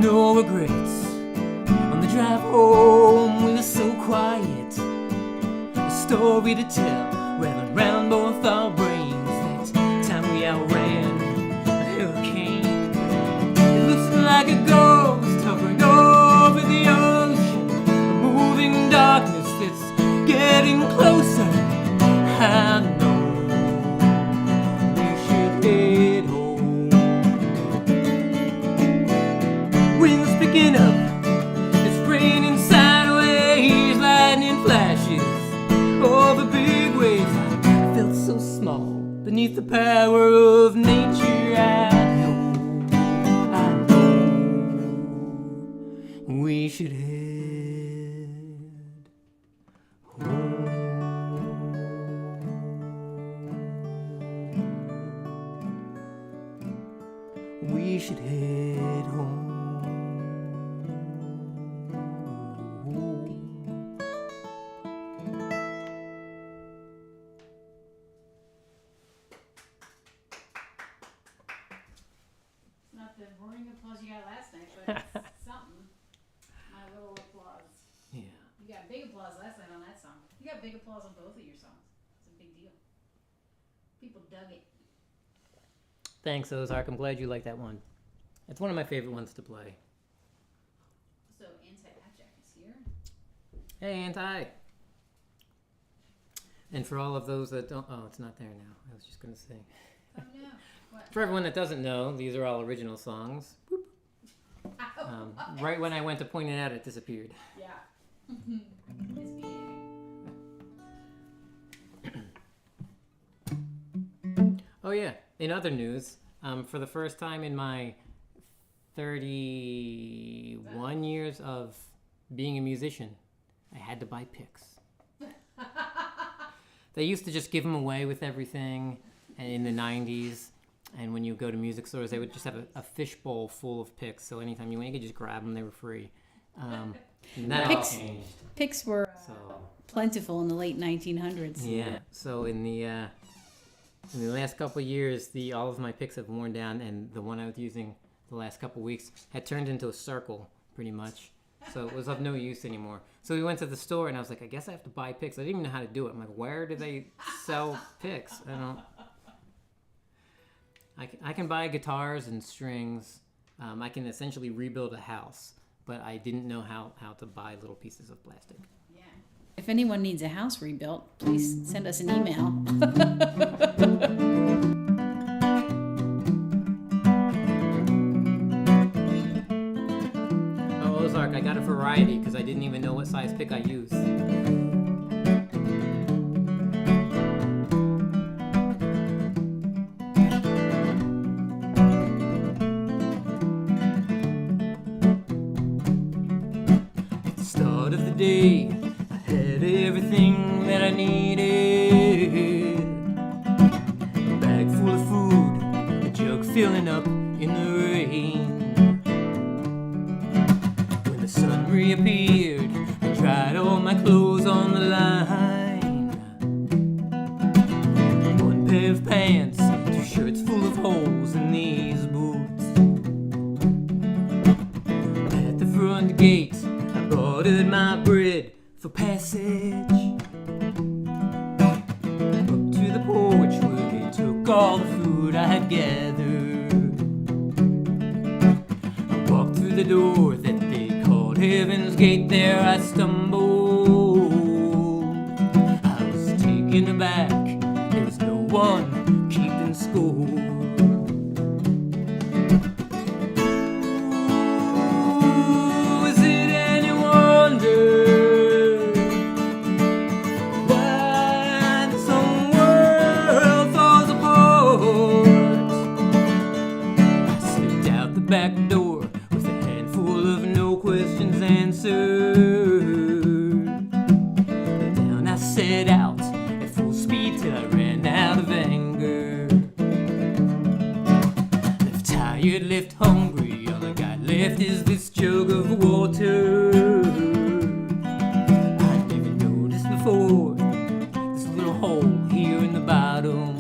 no regrets. On the drive home we were so quiet, a story to tell, rattling round both our brains. That time we outran a hurricane. It looks like a ghost hovering over the ocean, a moving darkness that's getting closer. I know we should head home. Wind's picking up, it's raining sideways, lightning flashes over big waves. I felt so small beneath the power of nature. I know we should head home. We should head home. Not the roaring applause you got last night, but it's something. My little applause. Yeah. You got big applause last night on that song. You got big applause on both of your songs. It's a big deal. People dug it. Thanks, Ozark. I'm glad you like that one. It's one of my favorite ones to play. So Anti-Abjack is here. Hey, Anti! And for all of those that don't... Oh, it's not there now. I was just going to say. Oh no. What? For everyone that doesn't know, these are all original songs. Right when I went to point it out, it disappeared. Yeah. Misbehaving. Oh yeah, in other news, for the first time in my 31 years of being a musician, I had to buy picks. They used to just give them away with everything in the 90s. And when you go to music stores, they would just have a fishbowl full of picks. So anytime you went, you could just grab them. They were free. And that all changed. Picks were So, plentiful in the late 1900s. yeah. So in the last couple of years, all of my picks have worn down. And the one I was using the last couple of weeks had turned into a circle, pretty much. So it was of no use anymore. So we went to the store, and I was like, I guess I have to buy picks. I didn't even know how to do it. I'm like, where do they sell picks? I don't... I can buy guitars and strings. I can essentially rebuild a house, but I didn't know how to buy little pieces of plastic. Yeah. If anyone needs a house rebuilt, please send us an email. Oh, Ozark, I got a variety because I didn't even know what size pick I used. I had everything that I needed. A bag full of food, a jug filling up in the rain. When the sun reappeared, I dried all my clothes on the line. One pair of pants, 2 shirts full of holes in these boots. At the front gate, ordered my bread for passage up to the porch where they took all the food I had gathered. I walked through the door that they called Heaven's Gate. There I stumbled. I was taken aback. There was no one keeping score. Back door with a handful of no questions answered. But down I set out at full speed till I ran out of anger. Left tired, left hungry, all I got left is this jug of water. I'd never noticed before this little hole here in the bottom.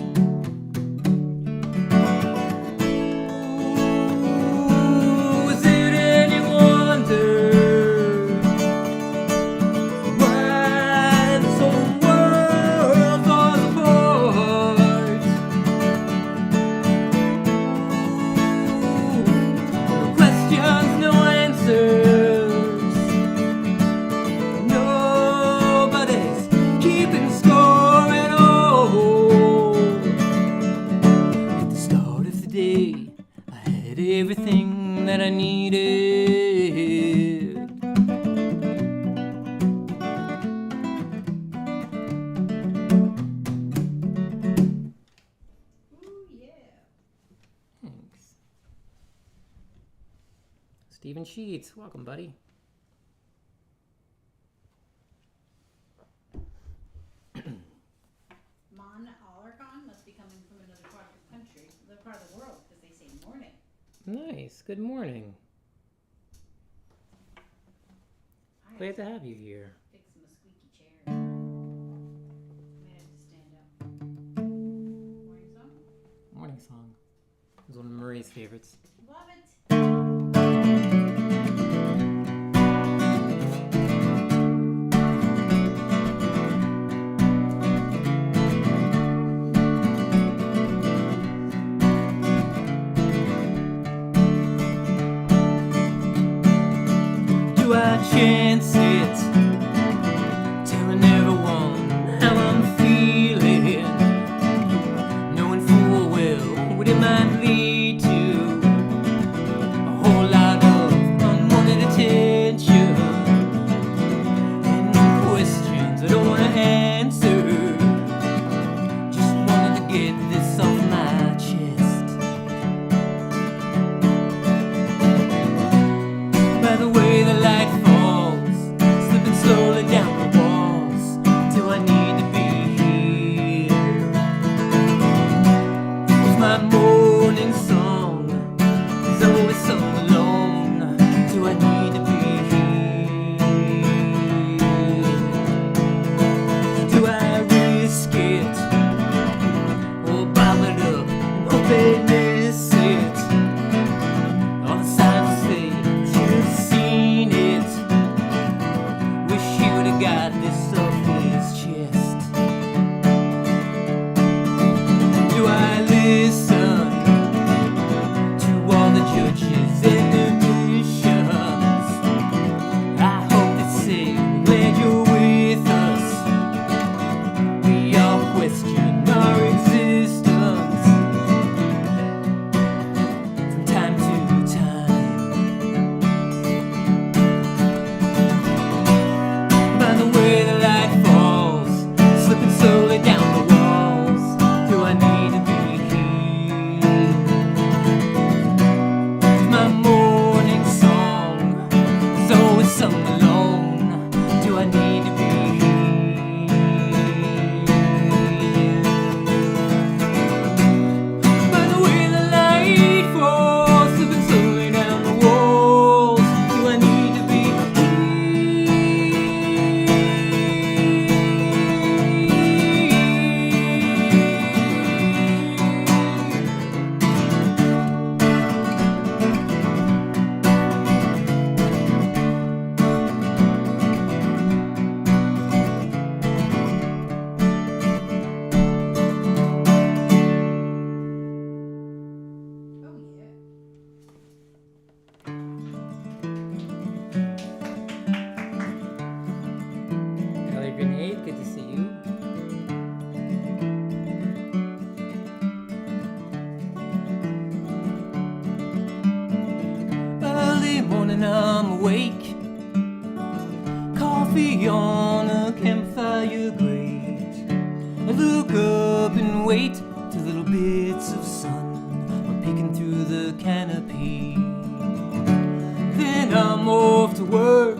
Everything that I needed. Ooh, yeah. Thanks. Stephen Sheets, welcome, buddy. Octagon must be coming from another part of the country, another part of the world, because they say morning. Nice. Good morning. I Glad have to have you here. to fix him a squeaky chair. Might have to stand up. Morning song? Morning song. It was one of Marie's favorites. Love it. Do I chance it? Telling everyone how I'm feeling, knowing full well it might lead to a whole lot of unwanted attention and questions I don't want to answer. Just wanted to get this off my chest. By the way the light falls, slipping slowly down the walls, till I need to be here. With my morning song is always sung alone, till I need to be here. Do I risk it, or bottle it up and hope they miss it? All the signs say you've seen it. Wish he would have got this off his chest. Do I listen to all the judges and admissions? I hope they say we're glad you're with us. We all question our existence from time to time. By the way the light falls, slipping slowly down the walls, do I need to be here? My morning song is always sung alone, do I need to be here? By the way the light falls, slipping slowly down the walls, do I need to be Oh yeah. Ellie Grenade, good to see you. Early morning I'm awake, coffee on a campfire grate. I look up and wait till little bits of sun are peeking through the canopy. Then I'm off to work,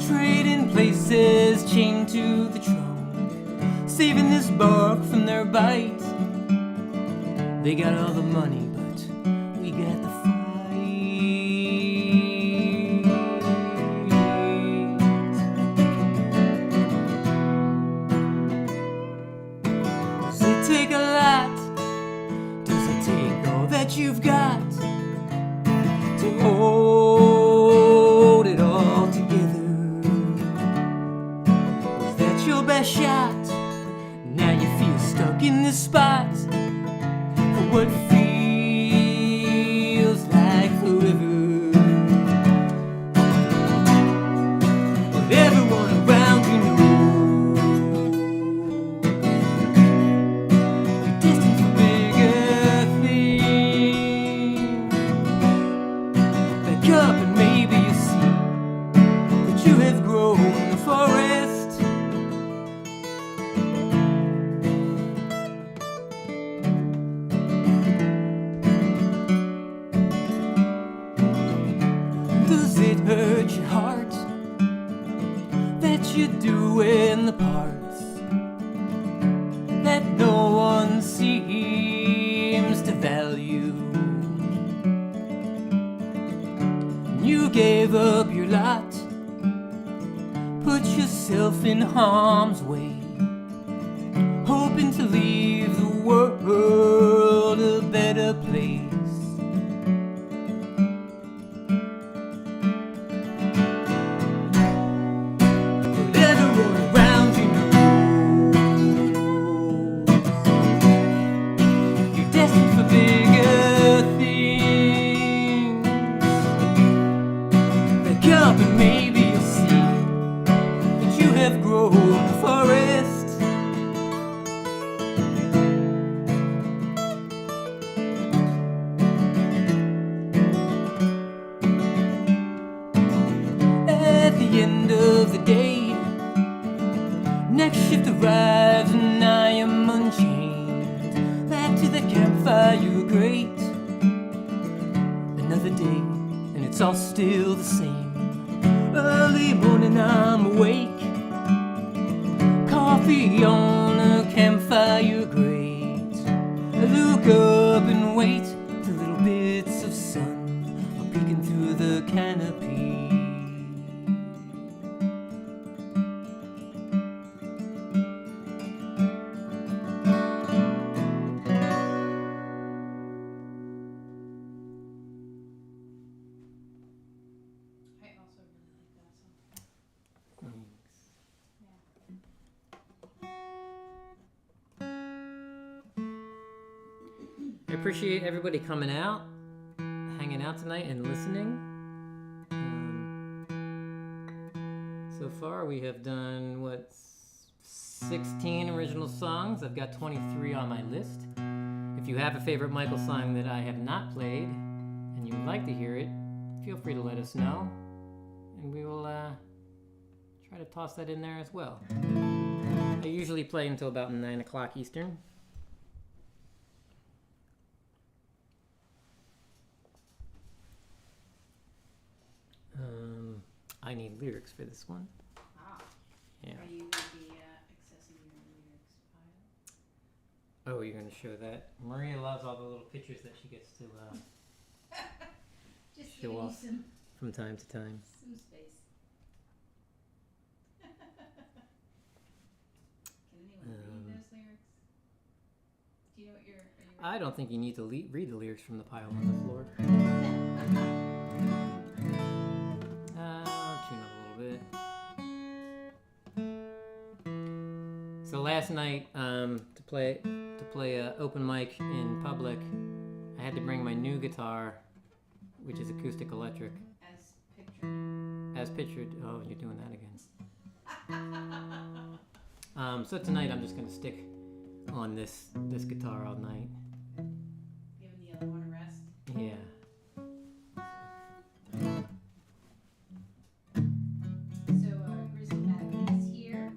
trading places chained to the trunk, saving this bark from their bite. They got all the money, but we got the fight. Does it take a lot? Does it take all that you've got to hold it all together? Was that your best shot? Now you feel stuck in this spot for what feels like forever. But everyone around you knows you're destined for bigger things. Back up and maybe you see that you have grown the forest. Does it hurt your heart that you're doing the parts that no one seems to value? You gave up your lot, put yourself in harm's way, hoping to leave the world a better place. But everyone around you knows you're destined for bigger things. Back up and maybe you'll see that you have grown the forest. it's all still the same. Early morning I'm awake, coffee on a campfire grate. I look up and wait till little bits of sun are peeking through the canopy. I also really like that song. I appreciate everybody coming out, hanging out tonight, and listening. So far, we have done, 16 original songs. I've got 23 on my list. If you have a favorite Michael song that I have not played, and you would like to hear it, feel free to let us know, and we will try to toss that in there as well. I usually play until about 9 o'clock Eastern. I need lyrics for this one. Ah. Yeah. Are you going to be accessing your lyrics file? Oh, you're going to show that? Maria loves all the little pictures that she gets to Just show giving you off from time to time. some space. Can anyone read those lyrics? Do you know what are you I don't think you need to read the lyrics from the pile on the floor. I'll tune up a little bit. So last night, to play open mic in public, I had to bring my new guitar, which is acoustic electric. As pictured. As pictured. Oh, you're doing that again. So tonight I'm just gonna stick on this guitar all night. Giving the other one a rest. Yeah. So Grizzly Mac is here,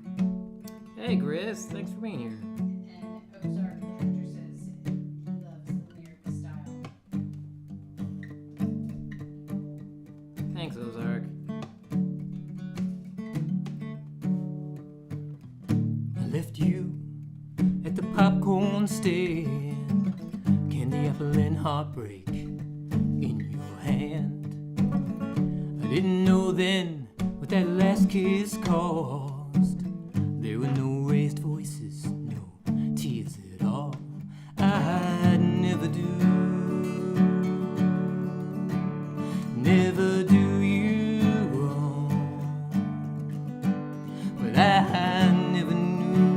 Hey, Grizz, thanks for being here. and Ozark Ginger says he loves the lyric style. Thanks, Ozark. I left you at the popcorn stand, candy apple and heartbreak in your hand. I didn't know then what that last kiss caused. There were no raised voices, no tears at all. I'd never do you wrong, but I never knew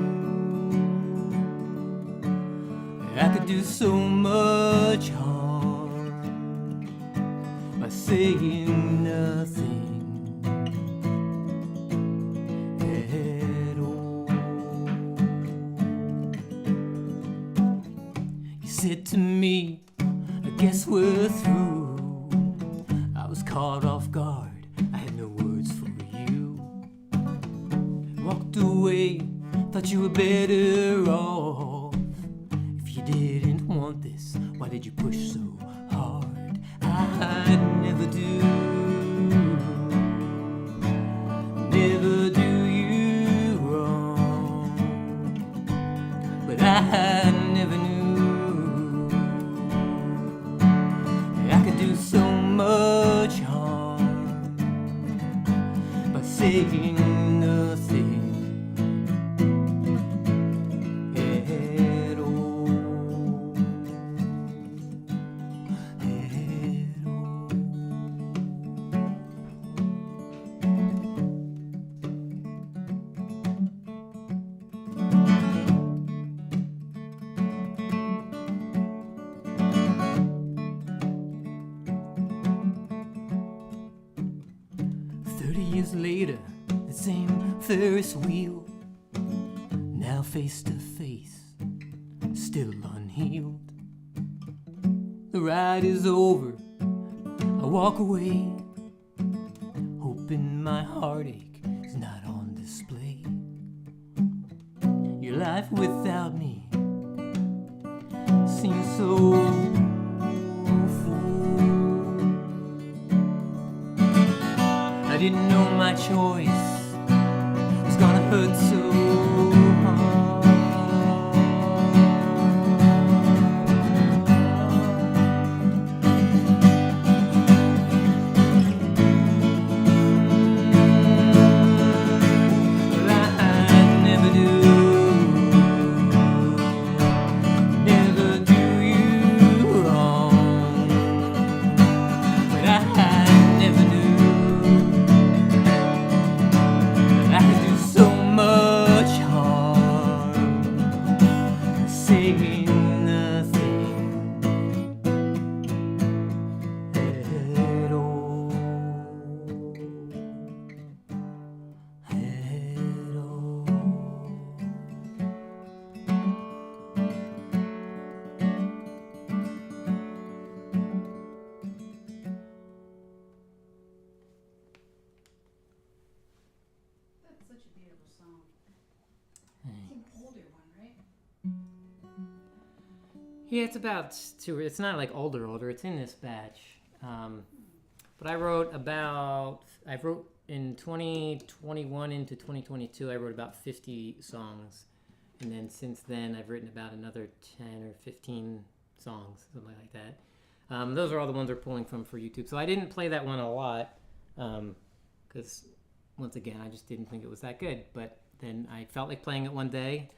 I could do so much harm by saying nothing at all. You said to me, I guess we're through. I was caught off guard, I had no words for you. Walked away, thought you were better off. If you didn't want this, why did you push so hard? I'd never do you wrong, but I never knew I could do so much harm by saying nothing at all. At all. 30 years later, the same Ferris wheel, now face to face, still unhealed. The ride is over, I walk away, hoping my heartache is not on display. Your life without me seems so full. didn't know my choice was gonna hurt so hard. Well, I never do you wrong, but I never knew that I could do so much harm, saying nothing at all. That's such a beautiful song. It's an older one, right? Yeah, it's about two. It's not like older. It's in this batch. But I wrote in 2021 into 2022, I wrote about 50 songs. And then since then, I've written about another 10 or 15 songs, something like that. Those are all the ones we're pulling from for YouTube. So I didn't play that one a lot because, once again, I just didn't think it was that good. But then I felt like playing it one day.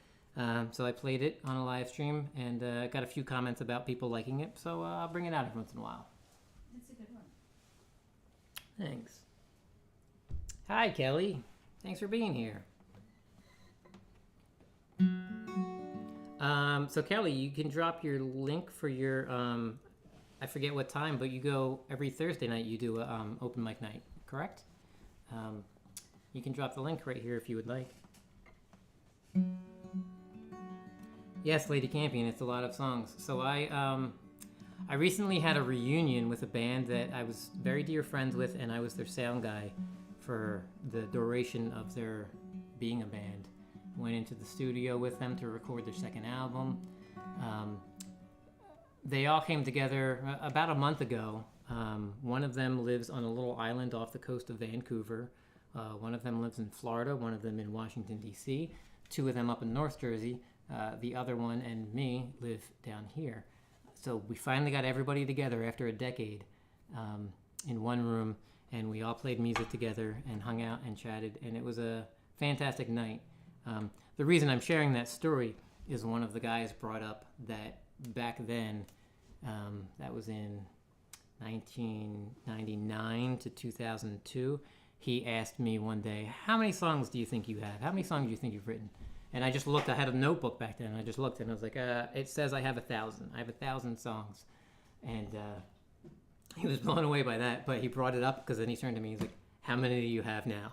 So I played it on a live stream and got a few comments about people liking it. So I'll bring it out every once in a while. That's a good one. Thanks. Hi, Kelly. Thanks for being here. So Kelly, you can drop your link for your, I forget what time, but you go every Thursday night, you do a open mic night, correct? You can drop the link right here if you would like. Yes, Lady Campion, it's a lot of songs. So I recently had a reunion with a band that I was very dear friends with, and I was their sound guy for the duration of their being a band. Went into the studio with them to record their second album. They all came together about a month ago. One of them lives on a little island off the coast of Vancouver. One of them lives in Florida, one of them in Washington, D.C., two of them up in North Jersey. The other one and me live down here. So we finally got everybody together after a decade in one room, and we all played music together and hung out and chatted, and it was a fantastic night. The reason I'm sharing that story is one of the guys brought up that back then, that was in 1999 to 2002, he asked me one day, how many songs do you think you have? How many songs do you think you've written? And I just looked, I had a notebook back then, and I just looked and I was like, it says I have 1,000. I have 1,000 songs. And he was blown away by that, but he brought it up because then he turned to me, he's like, how many do you have now?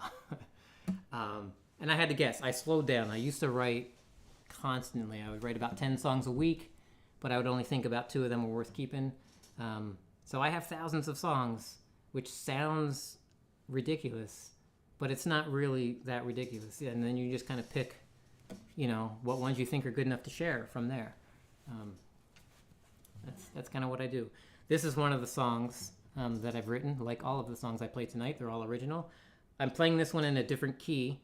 And I had to guess. I slowed down. I used to write constantly. I would write about 10 songs a week, but I would only think about 2 of them were worth keeping. So I have thousands of songs, which sounds ridiculous, but it's not really that ridiculous. And then you just kind of pick, what ones you think are good enough to share from there. That's kind of what I do. This is one of the songs that I've written. Like all of the songs I play tonight, they're all original. I'm playing this one in a different key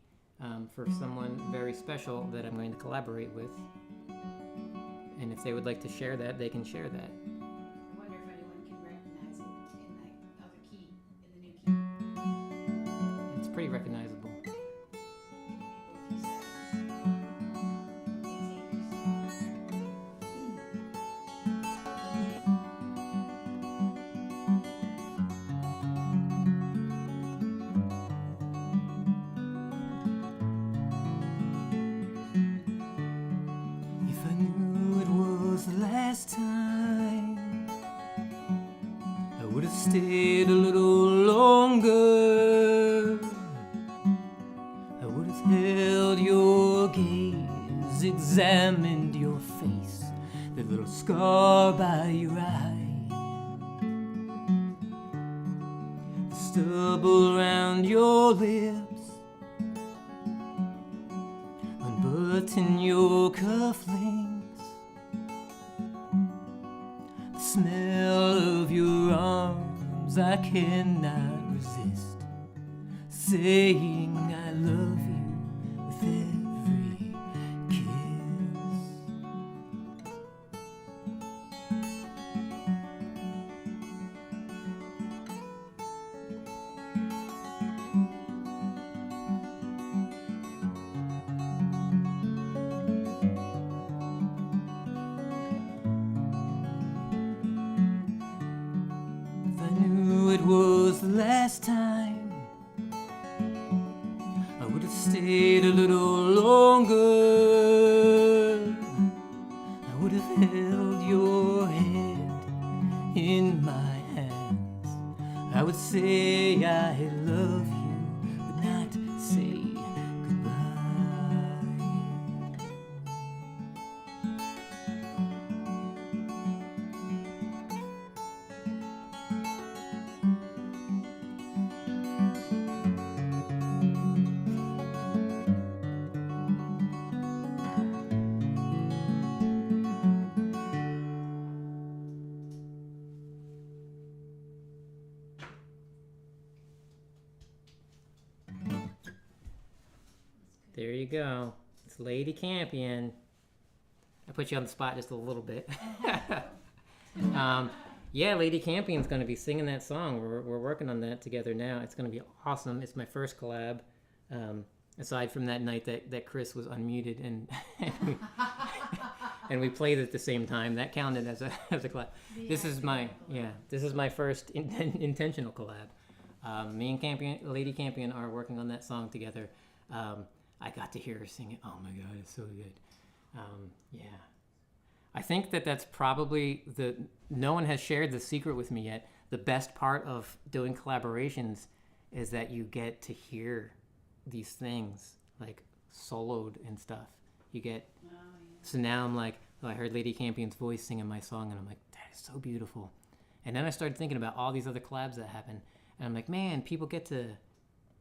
for someone very special that I'm going to collaborate with. And if they would like to share that, they can share that. I wonder if anyone can recognize it in the other key, in the new key. It's pretty recognizable. If I knew it was the last time, I would have stayed a little longer. I would have held your gaze, examined your face, the little scar by your eye, the stubble around your lips, unbutton your cufflinks, the smell of your arms I cannot resist, saying I love you with every kiss. If I knew it was the last time, I would have stayed a little longer. I would have held your hand in my hands. I would say I love you, but not say goodbye. There you go. It's Lady Campion. I put you on the spot just a little bit. Yeah, Lady Campion's going to be singing that song. We're working on that together now. It's going to be awesome. It's my first collab. Aside from that night that Chris was unmuted and we played at the same time, that counted as a collab. This is my first intentional collab. Me and Lady Campion are working on that song together. I got to hear her sing it. Oh my God, it's so good. Yeah. I think that's probably no one has shared the secret with me yet. The best part of doing collaborations is that you get to hear these things like soloed and stuff. You get, so now I'm like, I heard Lady Campion's voice singing my song and I'm like, that is so beautiful. And then I started thinking about all these other collabs that happen. And I'm like, man, people get to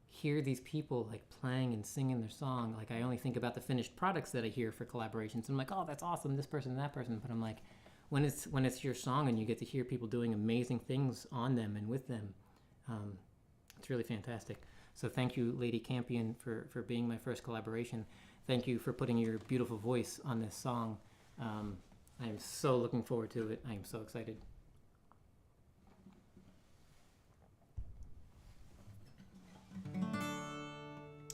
hear these people like playing and singing their song. Like I only think about the finished products that I hear for collaborations. And I'm like, oh, that's awesome, this person and that person. But I'm like, when it's your song and you get to hear people doing amazing things on them and with them, it's really fantastic. So thank you, Lady Campion, for being my first collaboration. Thank you for putting your beautiful voice on this song. I am so looking forward to it. I am so excited.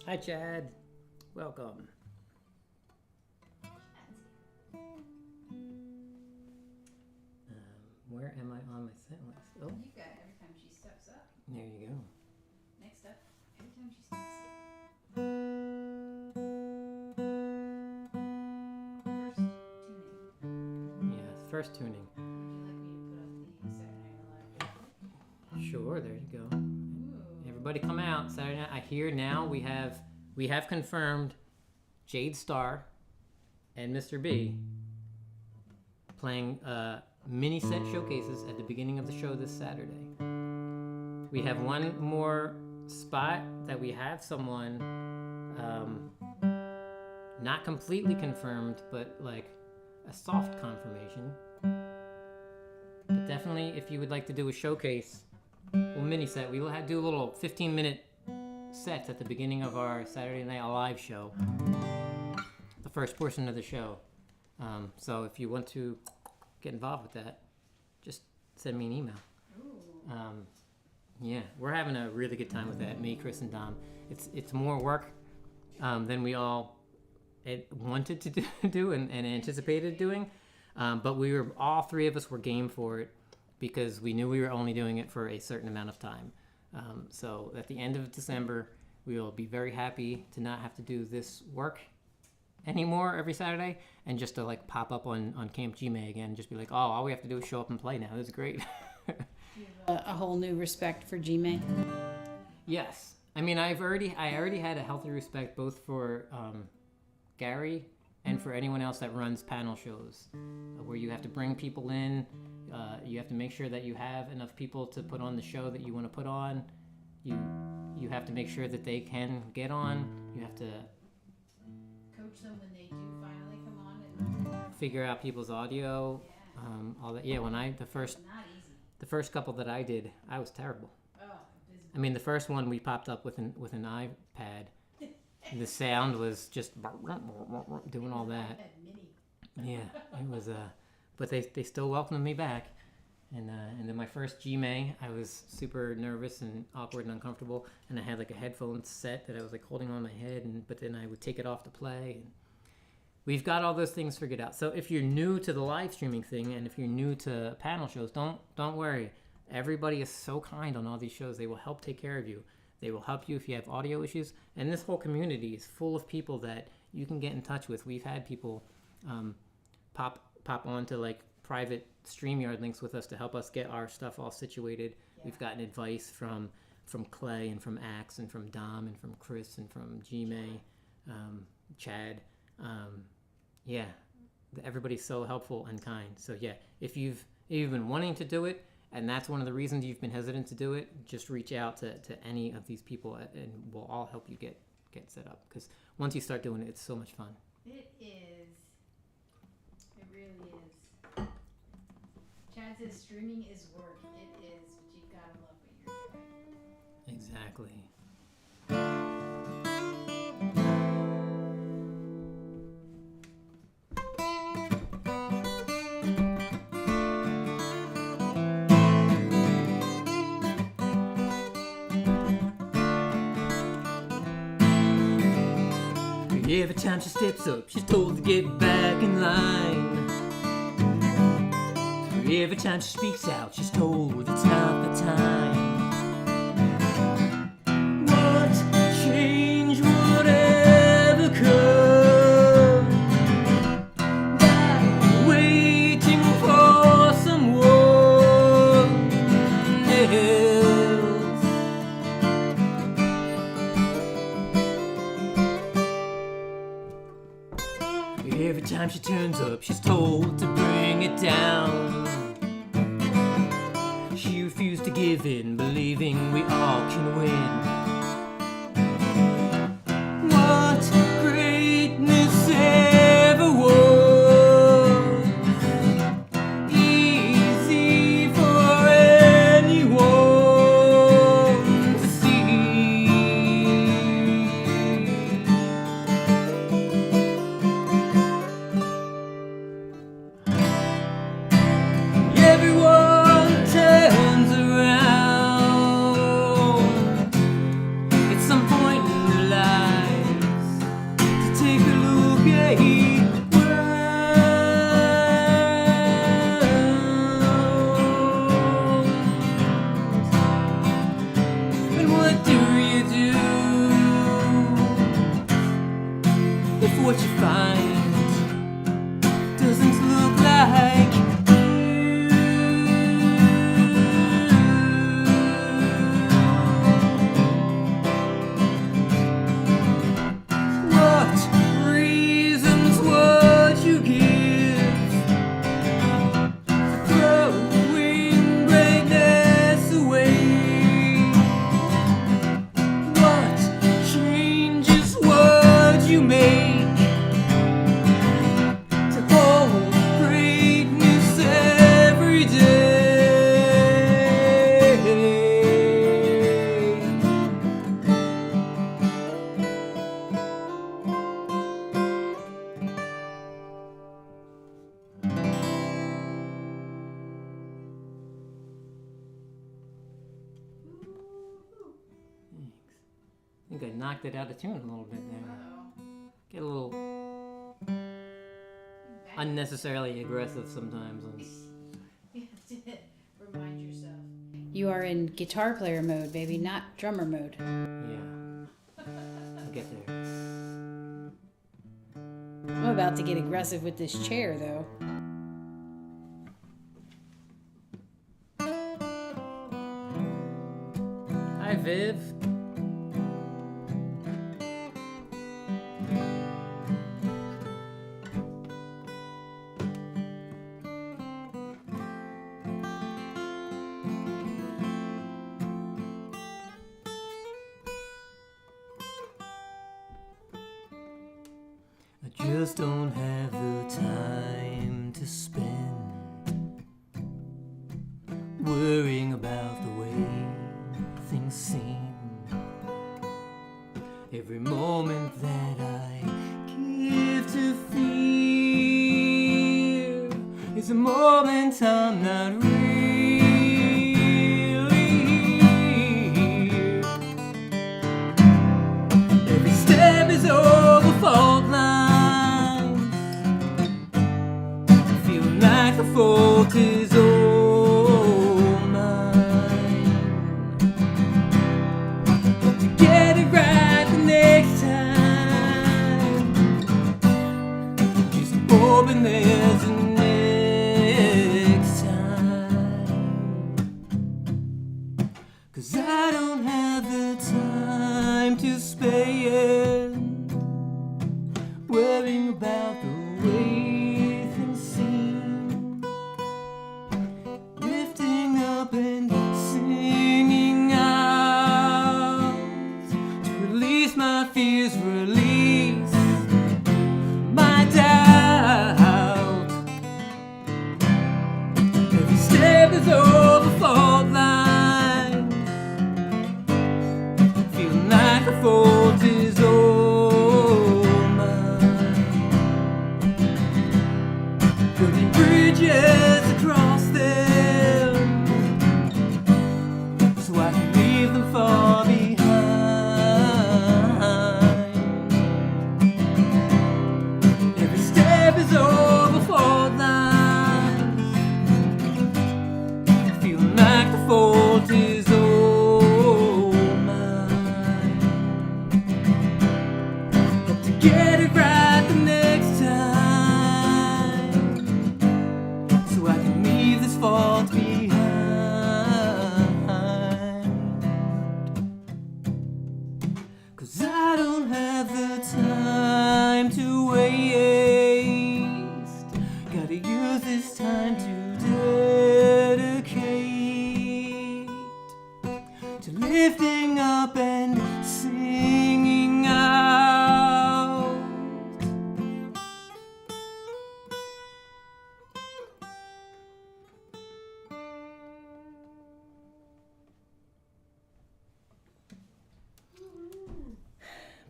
Hi, Chad. Welcome. Where am I on my set list? Oh, You've got Everytime She Steps Up. there you go. Next up, Everytime She Steps Up. First tuning. Yes, first tuning. Would you like me to put up the Saturday Night Live? Sure, there you go. Ooh. Everybody come out Saturday night. I hear now we have confirmed Jade Star and Mr. B playing mini set showcases at the beginning of the show this Saturday. We have one more spot that we have someone not completely confirmed, but like a soft confirmation. But definitely, if you would like to do a showcase, well, mini set, we will do a little 15-minute sets at the beginning of our Saturday Night Live show, the first portion of the show. So if you want to get involved with that, just send me an email. Ooh. Yeah, we're having a really good time with that, me, Chris, and Dom. It's more work than we all wanted to do and anticipated doing, but all three of us were game for it because we knew we were only doing it for a certain amount of time. So at the end of December, we will be very happy to not have to do this work anymore every Saturday and just to like pop up on Camp Gmail again and just be like, oh, all we have to do is show up and play now. This is great. You have a whole new respect for Gmail. Yes. I mean, I already had a healthy respect both for Gary and for anyone else that runs panel shows where you have to bring people in. You have to make sure that you have enough people to put on the show that you want to put on. You have to make sure that they can get on. You have to Coach them when they do finally come on and figure out people's audio, all that. Yeah, when not easy. the first couple that I did, I was terrible. Oh, it's I mean, the first one we popped up with an iPad. The sound was just doing all that. Yeah, it was. But they still welcomed me back. And then my first GMA, I was super nervous and awkward and uncomfortable, and I had like a headphone set that I was like holding on my head, but then I would take it off to play. And we've got all those things figured out. So if you're new to the live streaming thing, and if you're new to panel shows, don't worry. Everybody is so kind on all these shows. They will help take care of you. They will help you if you have audio issues. And this whole community is full of people that you can get in touch with. We've had people pop onto like private StreamYard links with us to help us get our stuff all situated. Yeah. We've gotten advice from Clay and from Axe and from Dom and from Chris and from Gmay, Chad. Yeah, everybody's so helpful and kind. So yeah, if you've been wanting to do it, and that's one of the reasons you've been hesitant to do it, just reach out to any of these people, and we'll all help you get set up. Because once you start doing it, it's so much fun. It is. It really is. Chad says streaming is work. It is, but you've got to love what you're doing. Exactly. Every time she steps up, she's told to get back in line. Every time she speaks out, she's told it's not the time. What change would ever come by waiting for someone else? Every time she turns up, she's told to bring it down. She refused to give in, believing we all can win. What greatness ever was easy for anyone to see. Everyone turns around at some point in their lives to take a look at the world. And what do you do if what you find doesn't look like you? What reasons would you give for throwing greatness away? What changes would you make to hold greatness every day? I think I knocked it out of tune a little bit there. Uh-oh. Get a little unnecessarily aggressive sometimes. You have to remind yourself. You are in guitar player mode, baby, not drummer mode. Yeah, I'll get there. I'm about to get aggressive with this chair, though. Hi, Viv. I just don't have the time to spend worrying about the way things seem. Every moment that I give to fear is a moment I'm not really here. Every step is over fault lines, feeling like the fault is all mine. Hope to get it right the next time. Just hoping there's a next time. 'Cause I don't have the time to spend worrying about the way things seem. Lifting up and singing out to release my fears, release my doubt. Every step is over fault lines, feeling like the fault is all mine. Burning bridges across them so I can leave them far behind. Every step is over fault lines, feeling like the fault is all mine. Hope to get it right the next time, so I can leave this fault behind. 'Cause I don't have the time to waste. Gotta use this time to dedicate to lifting up and singing out.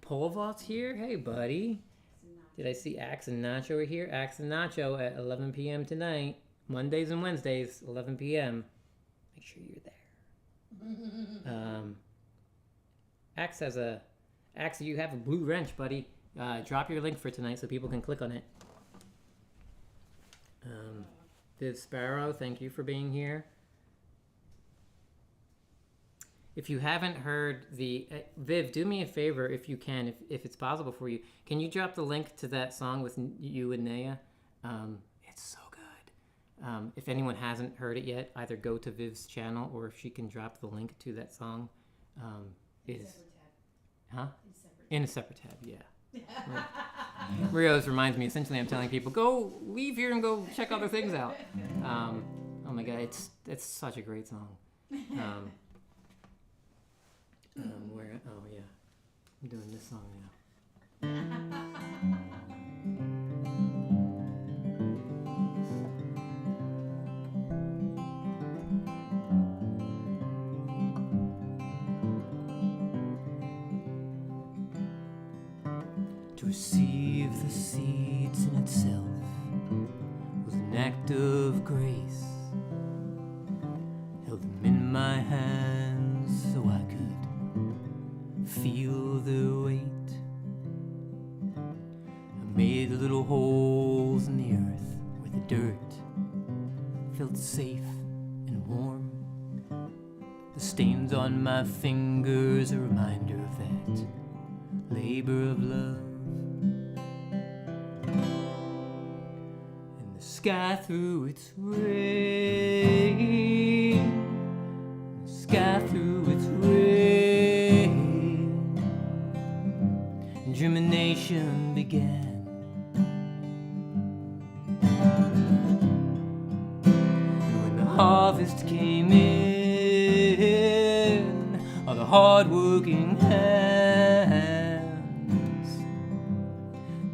Pole vault's here? Hey, buddy. Did I see Axe and Nacho are here? Axe and Nacho at 11 p.m. tonight. Mondays and Wednesdays, 11 p.m. Make sure you're there. Axe has a... Axe, you have a blue wrench, buddy. Drop your link for tonight so people can click on it. Viv Sparrow, thank you for being here. If you haven't heard the... Viv, do me a favor if you can, if it's possible for you. Can you drop the link to that song with you and Naya? It's so good. If anyone hasn't heard it yet, either go to Viv's channel or if she can drop the link to that song. In a separate tab, yeah. Rios reminds me, essentially I'm telling people, go leave here and go check other things out. Oh my god, it's such a great song. Where? Oh yeah, I'm doing this song now. To receive the seeds in itself was an act of grace. Held them in my hands so I could feel their weight. I made little holes in the earth where the dirt felt safe and warm. The stains on my fingers, a reminder of that labor of love. And the sky threw its rain, the sky threw its rain, and germination began. And when the harvest came in, all the hard-working hands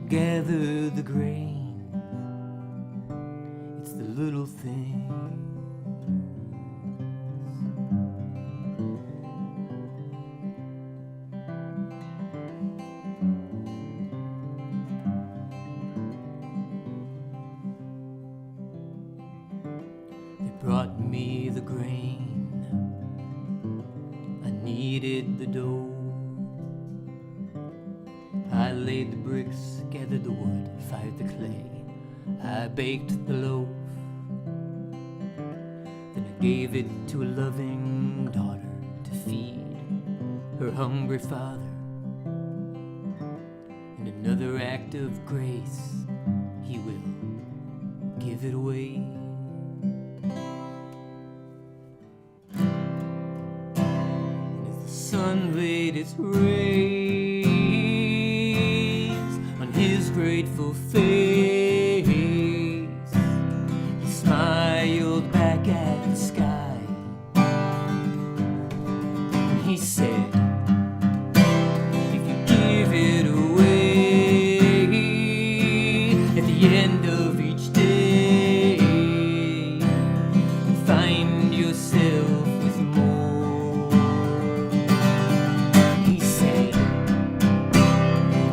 gathered the grain. It's the little things. me the grain, I needed the dough. I laid the bricks, gathered the wood, fired the clay, I baked the loaf. Then I gave it to a loving daughter to feed her hungry father. In another act of grace, he will give it away. And as the sun laid its rays on his grateful face, he smiled back at the sky. And he said, if you give it away at the end of each day, you find yourself with more. He said,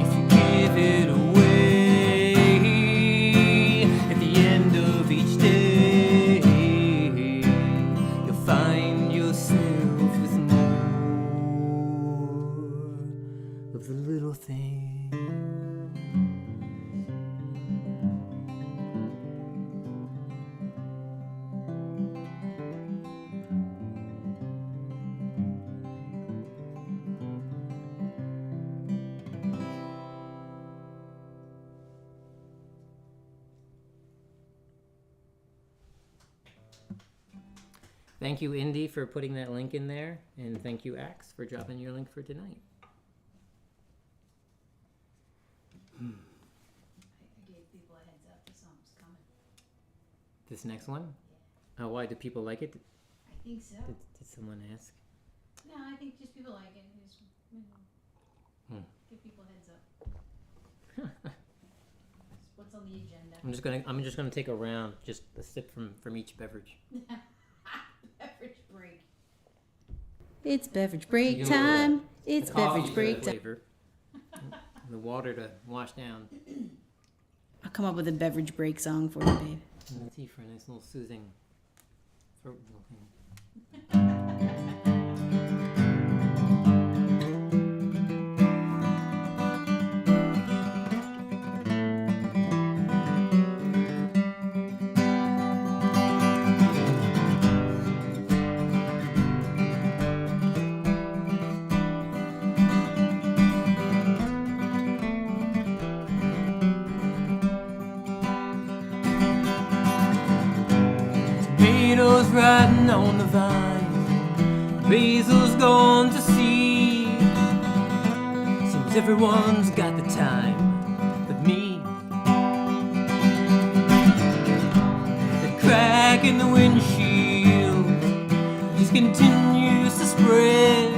if you give it away at the end of each day, you'll find yourself with more of the little things. Thank you, Indy, for putting that link in there, and thank you, Axe, for dropping your link for tonight. I gave people a heads up. The song's coming. This next one? Oh, why? Do people like it? I think so. Did someone ask? No, I think just people like it. Just, give people a heads up. What's on the agenda? I'm just gonna take a round, just a sip from each beverage. Beverage break. It's beverage break time. It's beverage break time. Flavor. The water to wash down. I'll come up with a beverage break song for you, babe. And the tea for a nice little soothing throat thing. Tomatoes riding on the vine, basil's gone to seed. Seems everyone's got the time but me. The crack in the windshield just continues to spread.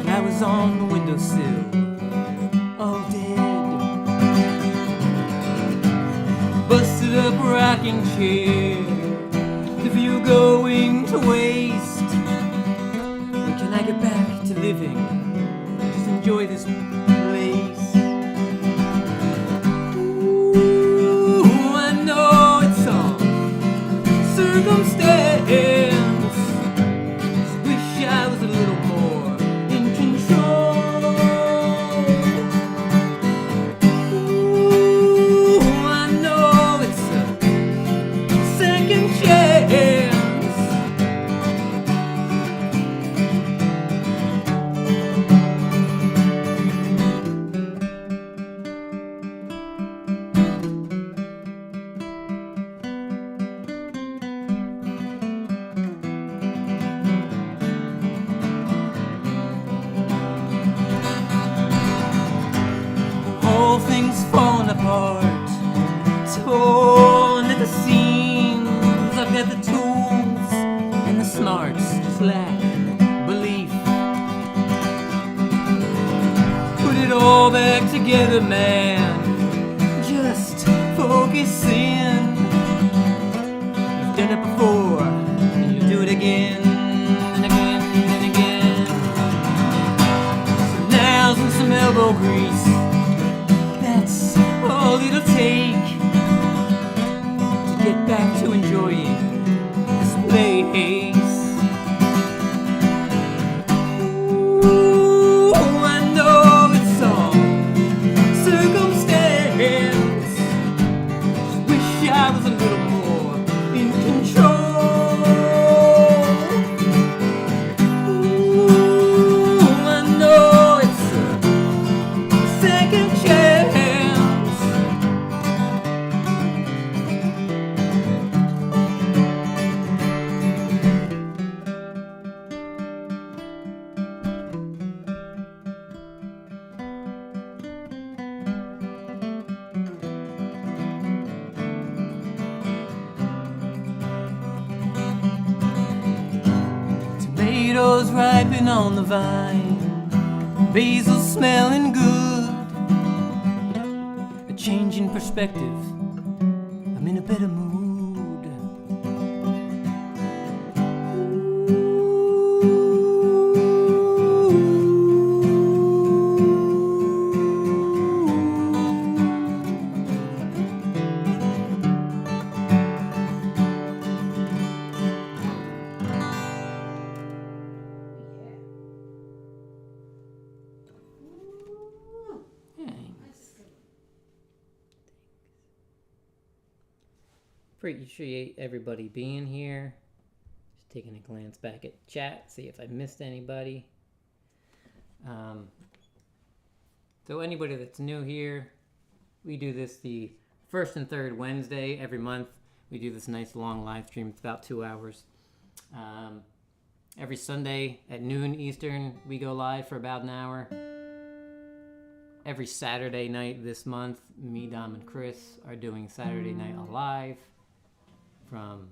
Flowers on the windowsill, all dead. Busted up rocking chair, the view going to waste. When can I get back to living? Just enjoy this place. Ooh, I know it's all circumstance. Just wish I was a little more in control. Ooh, I know it's a second chance. Whole thing's falling apart, torn at the seams. I've got the tools and the smarts, just lack belief. Put it all back together, man. Just focus in. You've done it before, and you'll do it again and again and again. Some nails and some elbow grease, that's all it'll take to get back to enjoying place. Ooh, I know it's all circumstance. Just wish I was a little more in control. Ooh, I know it's a second chance. Tomatoes ripen on the vine, basil smelling good. A change in perspective, I'm in a better mood. Appreciate everybody being here. Just taking a glance back at chat, see if I missed anybody. So anybody that's new here, we do this the first and third Wednesday every month. We do this nice long live stream. It's about 2 hours. Every Sunday at noon Eastern, we go live for about an hour. Every Saturday night this month, me, Dom, and Chris are doing Saturday Night Alive from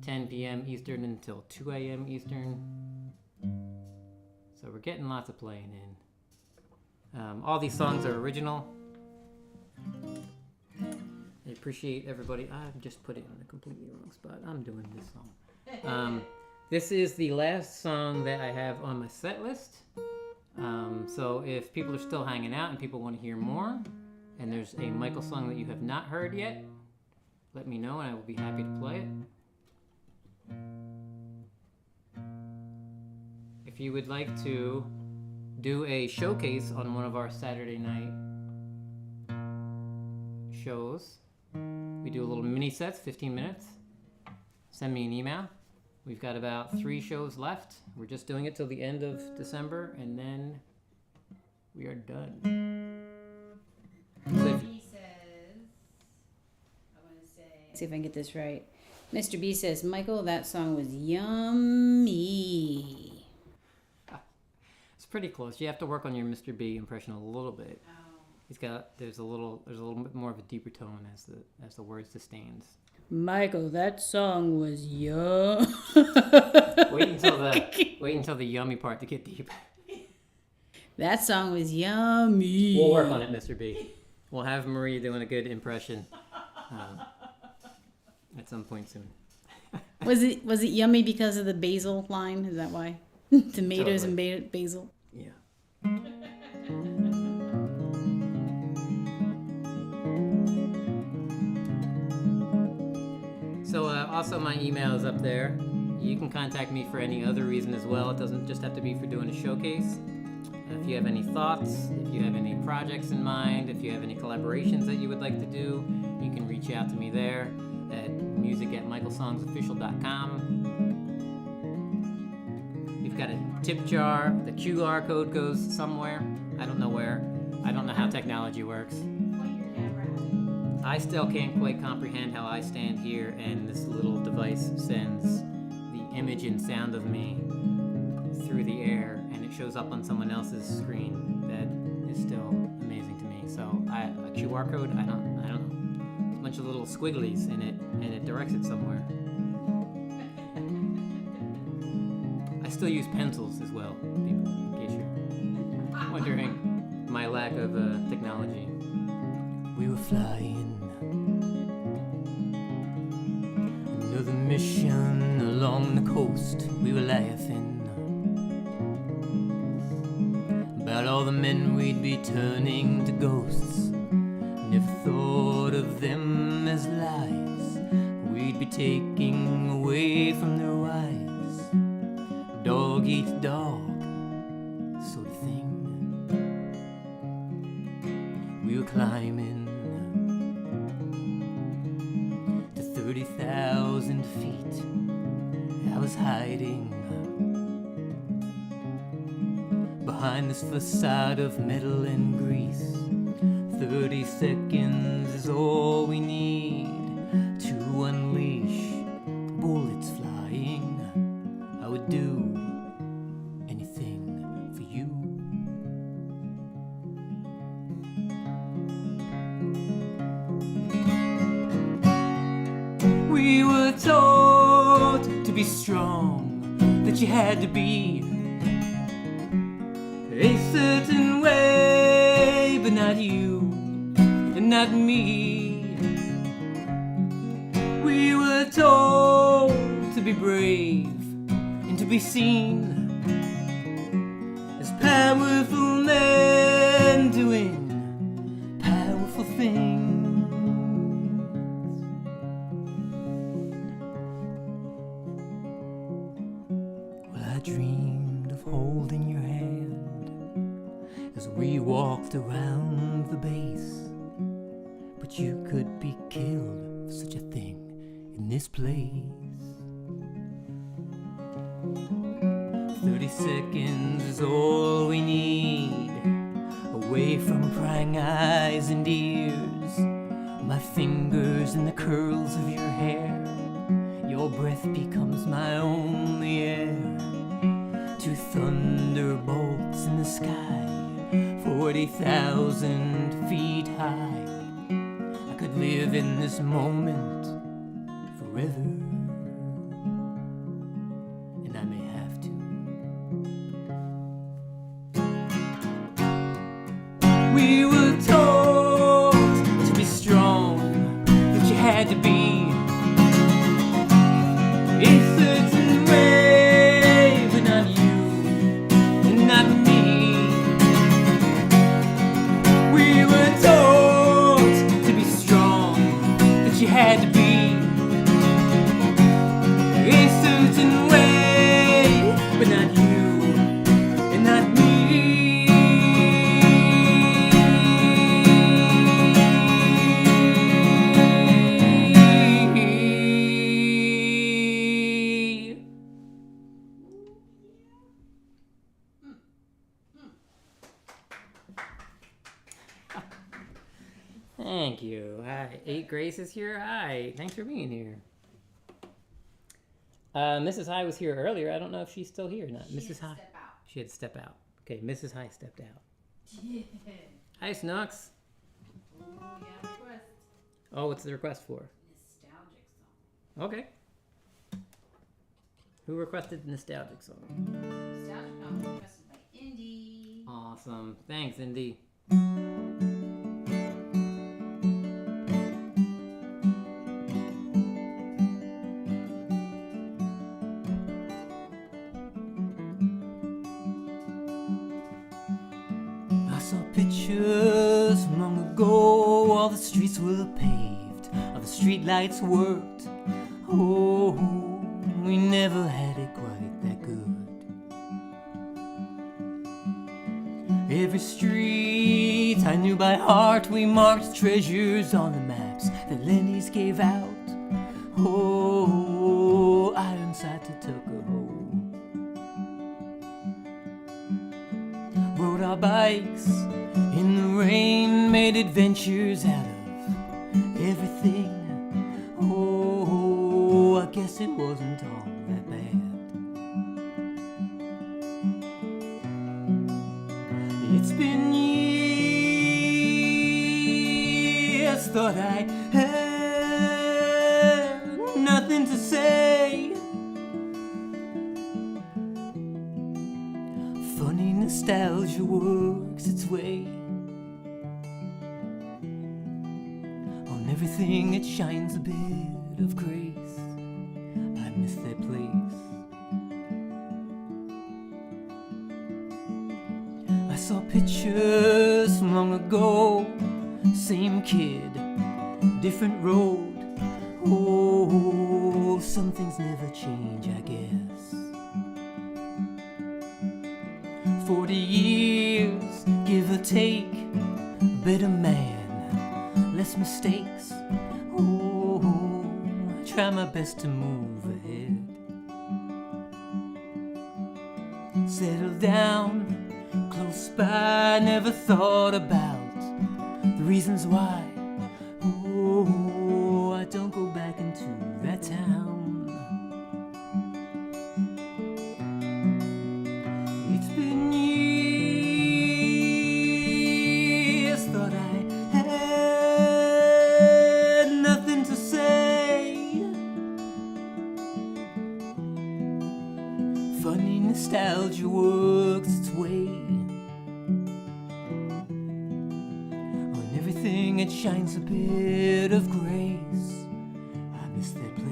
10 p.m. Eastern until 2 a.m. Eastern. So we're getting lots of playing in. All these songs are original. I appreciate everybody. I've just put it in the completely wrong spot. I'm doing this song. This is the last song that I have on my set list. So if people are still hanging out and people want to hear more, and there's a Michael song that you have not heard yet, let me know and I will be happy to play it. If you would like to do a showcase on one of our Saturday night shows, we do a little mini sets, 15 minutes. Send me an email. We've got about 3 shows left. We're just doing it till the end of December, and then we are done. So if He says, I want to say, See if I can get this right. Mr. B says, Michael, that song was yummy. it's pretty close. You have to work on your Mr. B impression a little bit. oh, There's a little bit more of a deeper tone as the word sustains. Michael, that song was yum. Wait until the yummy part to get deep. That song was yummy. We'll work on it, Mr. B. We'll have Marie doing a good impression at some point soon. Was it yummy because of the basil line? Is that why? Tomatoes Totally. and basil. Yeah. So also my email is up there. You can contact me for any other reason as well. It doesn't just have to be for doing a showcase. If you have any thoughts, if you have any projects in mind, if you have any collaborations that you would like to do, you can reach out to me there at music@michaelsongs.official.com. We've got a tip jar. The QR code goes somewhere. I don't know where. I don't know how technology works. point your camera at it. I still can't quite comprehend how I stand here and this little device sends the image and sound of me through the air and it shows up on someone else's screen. That is still amazing to me. So a QR code, I don't know. It's a bunch of little squigglies in it and it directs it somewhere. I still use pencils as well, people, in case you're wondering my lack of technology. We were flying another mission along the coast. We were laughing about all the men we'd be turning to ghosts. Never thought of them as lives we'd be taking away from eats dog sort of thing. We were climbing to 30,000 feet. I was hiding behind this facade of metal and grease. 30 seconds is all we need to unleash bullets flying. I would do anything for you. We were taught to be strong, that you had to be a certain way, but not you and not me. We were told to be brave and to be seen as powerful men doing powerful things. Well, I dreamed of holding your hand as we walked around the base, but you could be killed for such a thing in this place. 30 seconds is all we need, away from prying eyes and ears, my fingers in the curls of your hair. Your breath becomes my only air. Two thunderbolts in the sky, 40,000 feet high. I could live in this moment forever, and I may have to. We were told to be strong, that you had to be a certain way, but not you and not me. We were told to be strong, that you had to be a certain way, but not you and not me. Thank you. Hi, 8 Grace is here. Hi, thanks for being here. Mrs. High was here earlier. I don't know if she's still here or not. Mrs. High. Step out. She had to step out. Okay, Mrs. High stepped out. Yeah. Hi, Snooks. Oh, yeah, request. Oh, what's the request for? Nostalgic song. Okay. Who requested the nostalgic song? Nostalgic song requested by Indy. Awesome. Thanks, Indy. I saw pictures long ago, all the streets were paved, all the street lights worked. Oh, we never had it quite that good. Every street I knew by heart, we marked treasures on the maps that Lenny's gave out. Oh, Ironside to Tuckahoe. Rode our bikes in the rain, made adventures out of everything. Oh, I guess it wasn't all that bad. It's been years, thought I had nothing to say. Funny nostalgia works its way on everything. It shines a bit of grace. I miss that place. I saw pictures from long ago, same kid, different road. Oh, some things never change, I guess. 40 years, give or take, a better man, less mistakes. Oh, I try my best to move ahead. Settle down, close by, never thought about the reasons why. Oh, I don't go back into that town. It's been years, thought I had nothing to say. Funny nostalgia works its way on everything. It shines a bit of grace. I miss that place.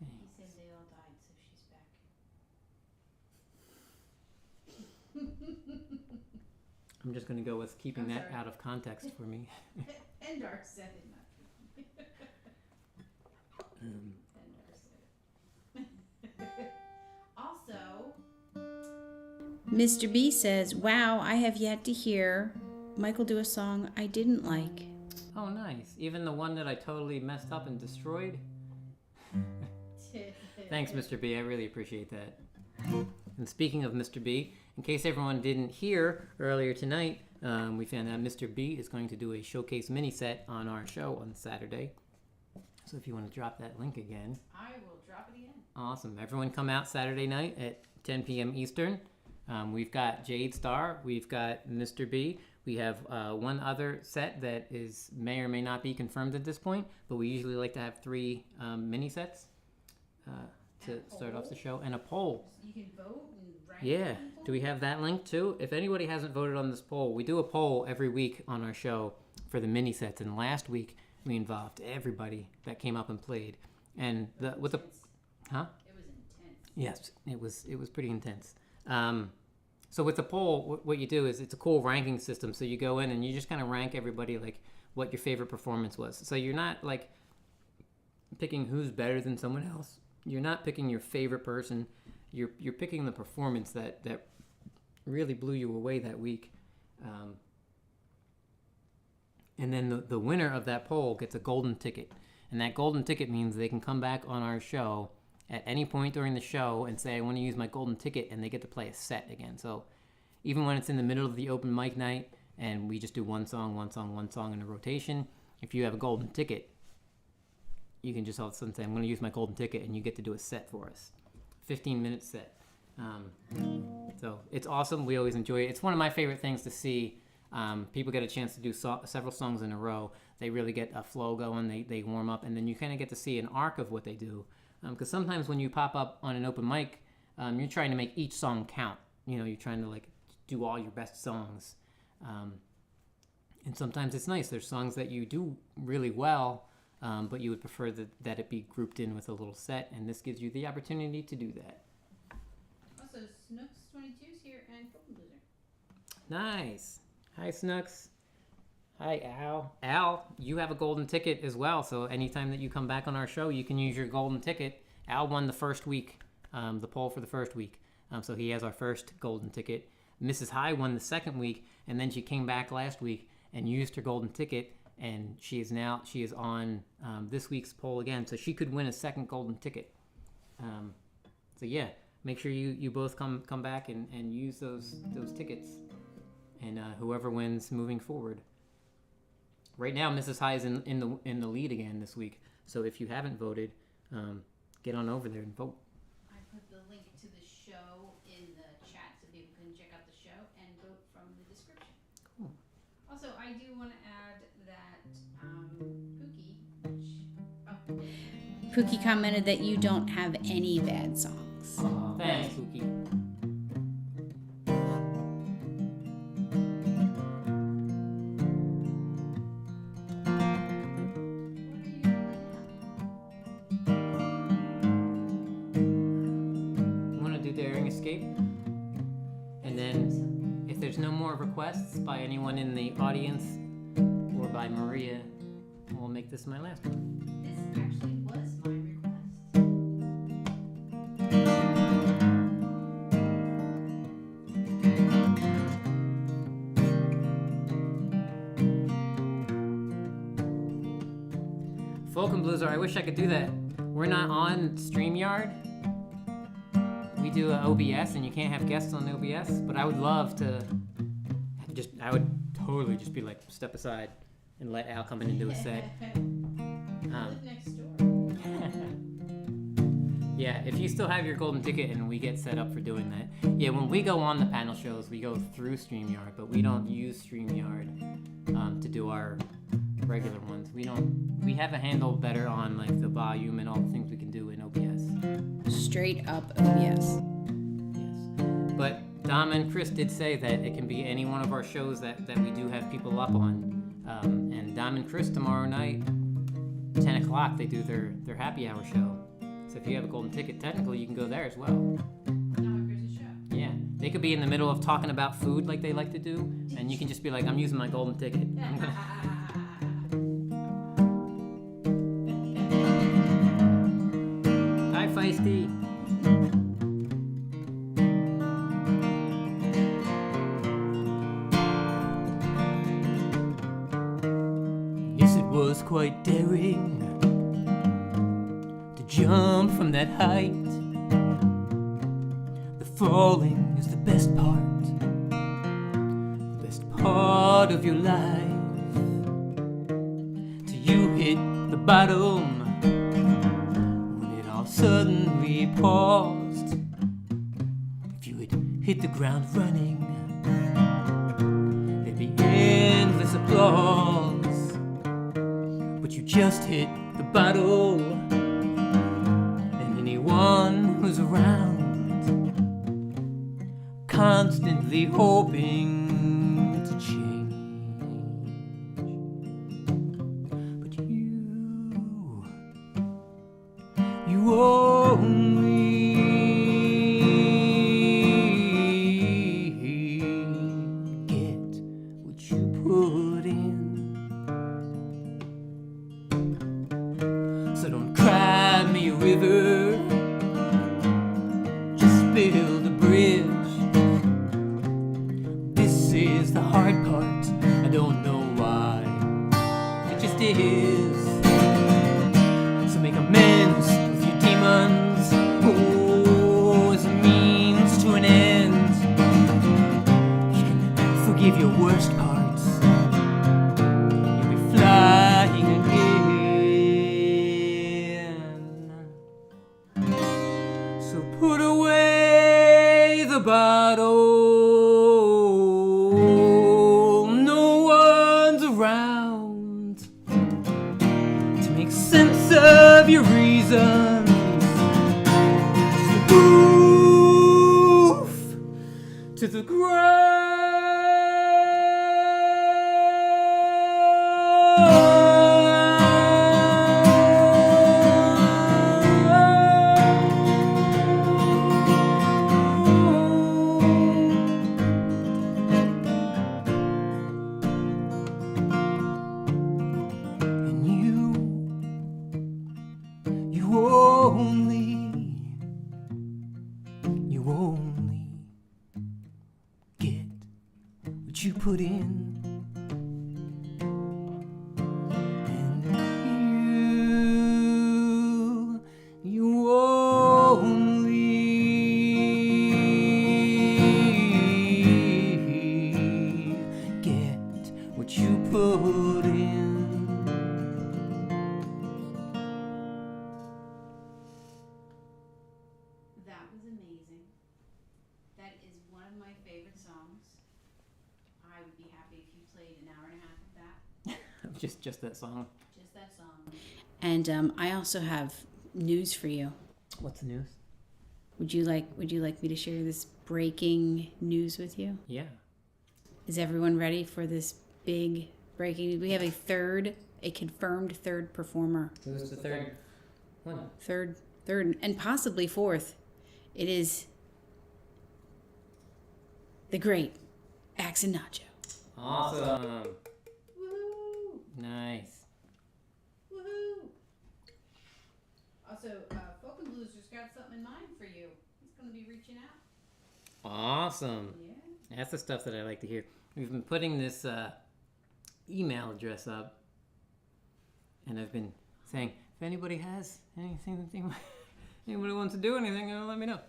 He said they all died, so she's back. I'm just gonna go with keeping I'm that sorry. out of context for me. Endar said it, not me. Endar said it. Also, Mr. B says, wow, I have yet to hear Michael do a song I didn't like. Oh, nice. Even the one that I totally messed up and destroyed? Thanks, Mr. B. I really appreciate that. And speaking of Mr. B, in case everyone didn't hear earlier tonight, we found out Mr. B is going to do a showcase mini set on our show on Saturday. So if you want to drop that link again. I will drop it again. Awesome. Everyone come out Saturday night at 10 p.m. Eastern. We've got Jade Star. We've got Mr. B. We have one other set that may or may not be confirmed at this point, but we usually like to have 3 mini sets to start off the show, and a poll. You can vote and rank Yeah. people. Do we have that link too? If anybody hasn't voted on this poll, we do a poll every week on our show for the mini sets, and last week we involved everybody that came up and played. And with the Intense. huh? It was intense. Yes, it was pretty intense. So with the poll, what you do is it's a cool ranking system. So you go in and you just kind of rank everybody like what your favorite performance was. So you're not like picking who's better than someone else. You're not picking your favorite person. You're picking the performance that really blew you away that week. And then the winner of that poll gets a golden ticket. And that golden ticket means they can come back on our show at any point during the show and say, I want to use my golden ticket, and they get to play a set again. So even when it's in the middle of the open mic night and we just do one song in a rotation, if you have a golden ticket, you can just all of a sudden say, I'm going to use my golden ticket, and you get to do a set for us. 15-minute set. So it's awesome. We always enjoy it. It's one of my favorite things to see. People get a chance to do several songs in a row. They really get a flow going. They warm up, and then you kind of get to see an arc of what they do. Because sometimes when you pop up on an open mic, you're trying to make each song count. You know, you're trying to like do all your best songs. And sometimes it's nice. There's songs that you do really well, but you would prefer that it be grouped in with a little set, and this gives you the opportunity to do that. Also, Snooks22's here and Fulton Ridge. Nice. Hi, Snooks. Hi, Al. Al, you have a golden ticket as well, so anytime that you come back on our show, you can use your golden ticket. Al won the first week, the poll for the first week, so he has our first golden ticket. Mrs. High won the second week, and then she came back last week and used her golden ticket, and she is on this week's poll again, so she could win a second golden ticket. So yeah, make sure you both come back and use those tickets, and whoever wins moving forward. Right now, Mrs. High is in the lead again this week. So if you haven't voted, get on over there and vote. I put the link to the show in the chat so people can check out the show and vote from the description. Cool. Also, I do want to add that Pookie. Pookie commented that you don't have any bad songs. Thanks, Pookie. What are you doing right now? more requests by anyone in the audience or by Maria, we'll make this my last one. This actually was my request. Folk and Blues are, I wish I could do that. We're not on StreamYard. We do OBS, and you can't have guests on OBS, but I would love to I would totally just be like, step aside and let Al come in and do a set. Live next door. Yeah, if you still have your golden ticket and we get set up for doing that. Yeah, when we go on the panel shows, we go through StreamYard, but we don't use StreamYard to do our regular ones. We have a handle better on like the volume and all the things we can do in OBS. Straight up OBS. Yes. But Dom and Chris did say that it can be any one of our shows that we do have people up on. And Dom and Chris tomorrow night, 10 o'clock, they do their happy hour show. So if you have a golden ticket, technically you can go there as well. Now Chris's show. Yeah. They could be in the middle of talking about food like they like to do, and you can just be like, I'm using my golden ticket. Hi, Feisty. Yes, it was quite daring to jump from that height. The falling is the best part of your life. Till you hit the bottom, when it all suddenly paused. If you had hit the ground running, there'd be endless applause. But you just hit the bottle, and anyone who's around constantly hoping to change. But you only get what you put in. So don't cry me a river, just build a bridge. This is the hard part, I don't know why, it just is. So make amends with your demons, oh, as a means to an end. You can forgive your worst parts, you'll be flying again. So put away the bottle, no one's around to make sense of your reasons. Move to the And you only get what you put in. And you only get what you put in. That was amazing. That is one of my favorite songs. I would be happy if you played an hour and a half of that. Just that song. Just that song. And I also have news for you. What's the news? Would you like me to share this breaking news with you? Yeah. Is everyone ready for this big breaking? We have a confirmed third performer. Who's the third one? Third, and possibly fourth. It is the great Axe and Nacho. Awesome. Woohoo! Nice. Woohoo! Also, Fulton Blues just got something in mind for you. He's going to be reaching out. Awesome. Yeah. That's the stuff that I like to hear. We've been putting this email address up, and I've been saying, if anybody has anything, anybody wants to do anything, let me know.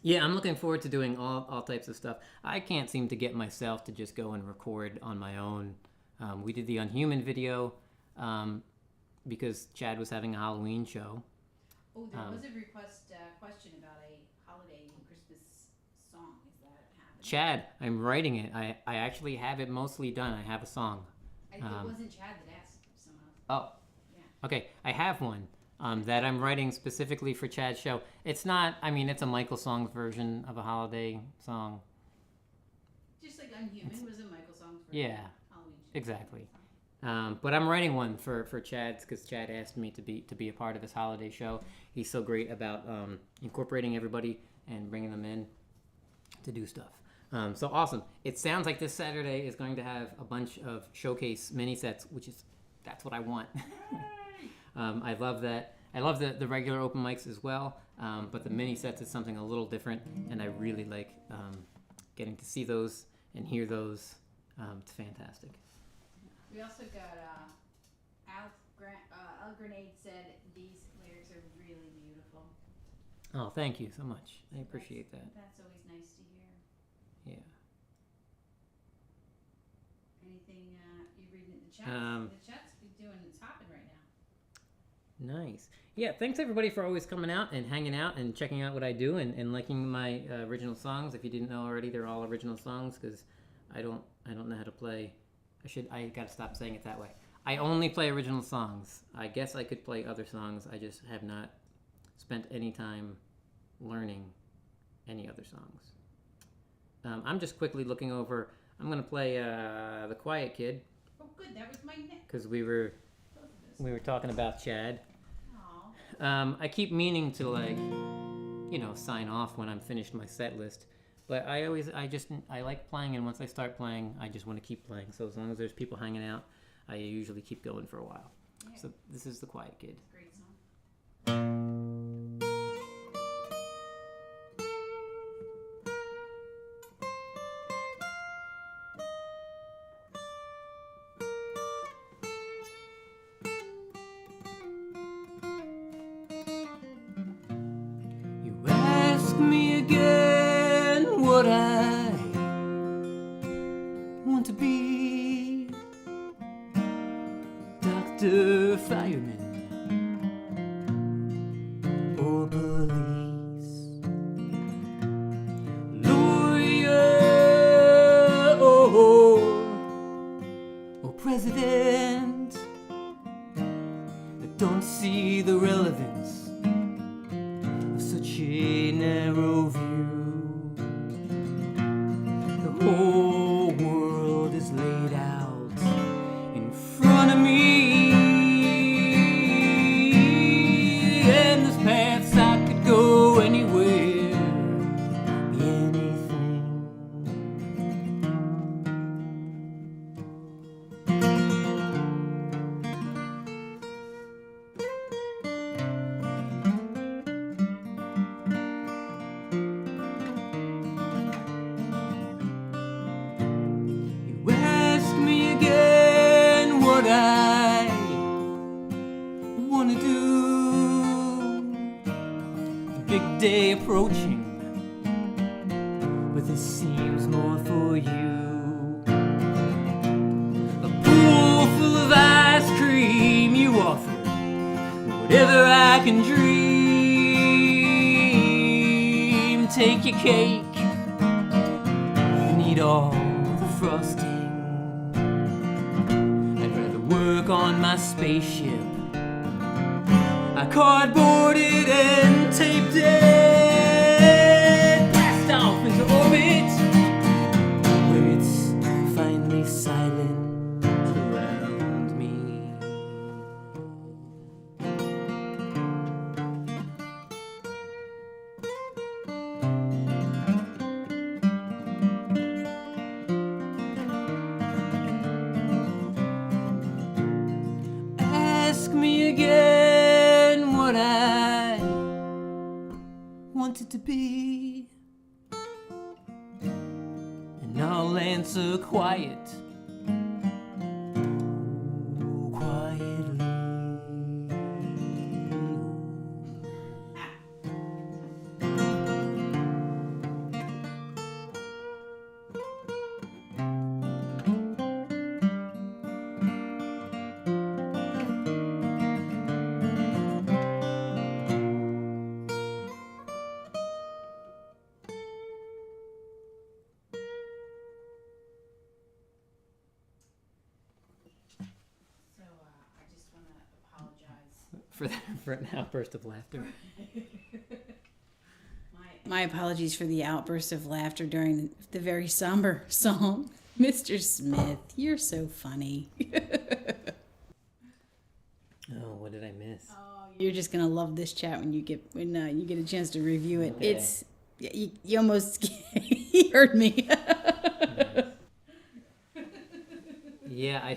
Yeah, I'm looking forward to doing all types of stuff. I can't seem to get myself to just go and record on my own. We did the UnHuman video because Chad was having a Halloween show. Oh, there was a question about a holiday Christmas song. Is that happening? Chad, I'm writing it. I actually have it mostly done. I have a song. It wasn't Chad that asked somehow. Oh. Yeah. Okay, I have one that I'm writing specifically for Chad's show. It's not, I mean, it's a MichaelSongs version of a holiday song. Just like UnHuman was a MichaelSongs version. Yeah, Halloween show. exactly. But I'm writing one for Chad's because Chad asked me to be a part of his holiday show. He's so great about incorporating everybody and bringing them in to do stuff. So awesome. It sounds like this Saturday is going to have a bunch of showcase mini sets, that's what I want. I love that. I love the regular open mics as well, but the mini sets is something a little different, and I really like getting to see those and hear those. It's fantastic. We also got Al Grenade said these lyrics are really beautiful. Oh, thank you so much. I appreciate that. That's always nice to hear. Yeah. Anything you reading in the chat? The chat's doing it's hopping right now. Nice. Yeah, thanks everybody for always coming out and hanging out and checking out what I do and liking my original songs. If you didn't know already, they're all original songs because I don't know how to play. I gotta stop saying it that way. I only play original songs. I guess I could play other songs. I just have not spent any time learning any other songs. I'm just quickly looking over. I'm gonna play The Quiet Kid. Oh, good. That was my neck. Because we were talking about Chad. Aw. I keep meaning to sign off when I'm finished my set list. But I like playing, and once I start playing, I just want to keep playing. So as long as there's people hanging out, I usually keep going for a while. Yeah. So this is The Quiet Kid. Great song. You ask me again what I want to be. Doctor, fireman, or police, lawyer, or president. I don't see the relevance of such a narrow view. The whole world is laid out in front of me. Day approaching, but this seems more for you. A pool full of ice cream you offer, whatever I can dream. Take your cake and eat all the frosting. I'd rather work on my spaceship. I cardboarded and taped it, blast off into orbit, where it's finally silent around me. been so quiet. Quietly. I just want to apologize For an outburst of laughter. My apologies for the outburst of laughter during the very somber song. Mr. Smith, you're so funny. Oh, what did I miss? You're just gonna love this chat when you get a chance to review it. Okay. It's you almost he heard me. Yeah,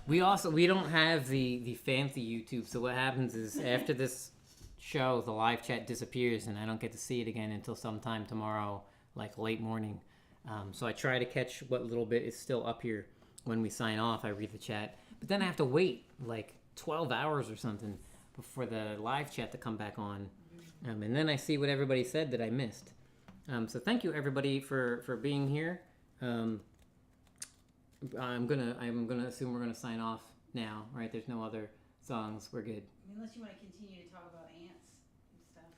we don't have the fancy YouTube, so what happens is after this show, the live chat disappears, and I don't get to see it again until sometime tomorrow, like late morning. So I try to catch what little bit is still up here when we sign off. I read the chat, but then I have to wait like 12 hours or something for the live chat to come back on, and then I see what everybody said that I missed. So thank you everybody for being here. I'm gonna assume we're gonna sign off now, right? There's no other songs. We're good. Unless you want to continue to talk about ants and stuff.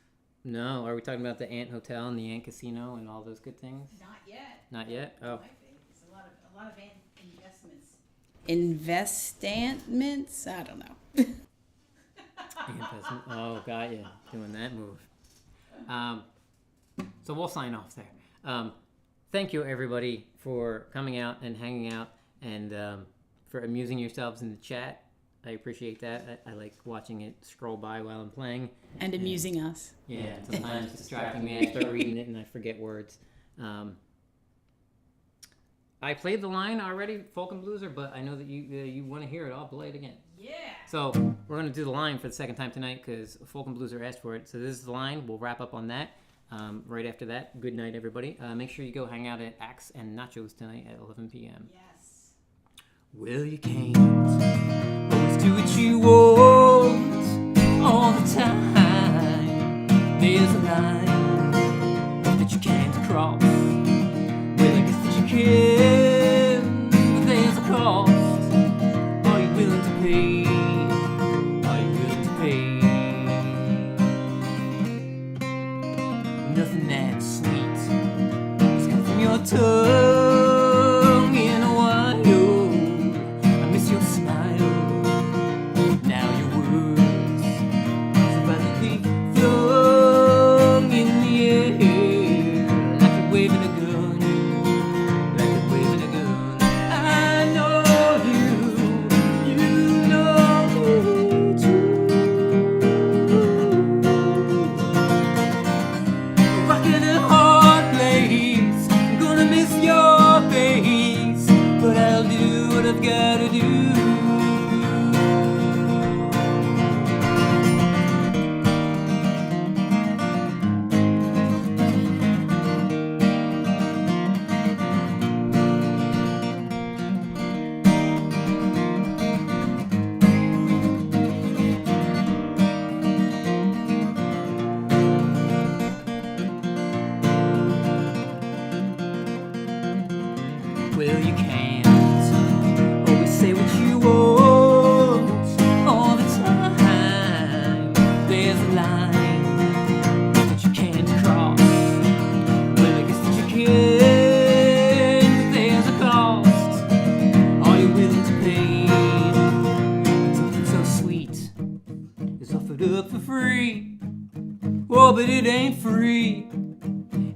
No, are we talking about the Ant Hotel and the Ant Casino and all those good things? Not yet. Not yet. Oh, My fave. It's a lot of ant investments. Investments? I don't know. investment. Oh, got you doing that move. So we'll sign off there. Thank you everybody for coming out and hanging out and for amusing yourselves in the chat. I appreciate that. I like watching it scroll by while I'm playing. And amusing us. Yeah, sometimes it's distracting me. I start reading it and I forget words. I played the line already, Folk and Blueser, but I know that you want to hear it. I'll play it again. Yeah. So we're going to do the line for the second time tonight because Folk and Blueser asked for it. So this is the line. We'll wrap up on that. Right after that, good night, everybody. Make sure you go hang out at Axe and Nachos tonight at 11 p.m. Yes. Well, you can't always do what you want all the time. There's a line that you can't cross. Well, I guess that you can, but there's a cost. Are you willing to pay? Are you willing to pay? Nothing that sweet has come from your tongue in a while. I miss your smile. Now your words surprisingly flung in the air like you're waving a gun, like you're waving a gun. I know you know me too. Rocking a hard place, I'm gonna miss your face, but I'll do what I've gotta do. Well, you can't always say what you want all the time. There's a line that you can't cross. Well, I guess that you can, but there's a cost. Are you willing to pay? When something so sweet is offered up for free. Oh, but it ain't free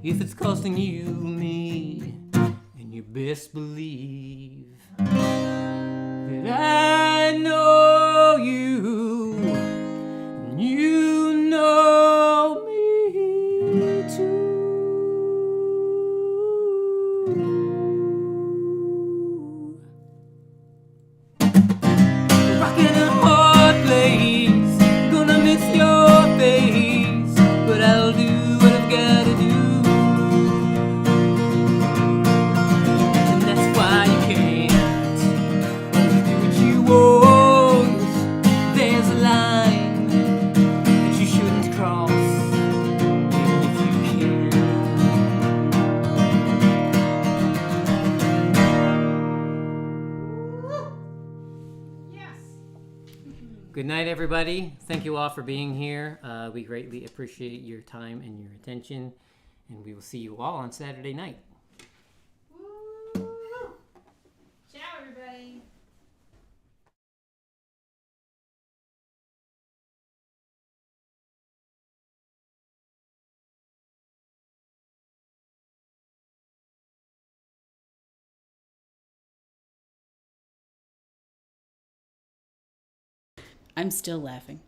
if it's costing you me. You best believe that I know you, and you know me too. Rocking a hard place, gonna miss your face, but I'll do what I've gotta do. Good night, everybody. Thank you all for being here. We greatly appreciate your time and your attention, and we will see you all on Saturday night. Woo! Ciao, everybody. I'm still laughing.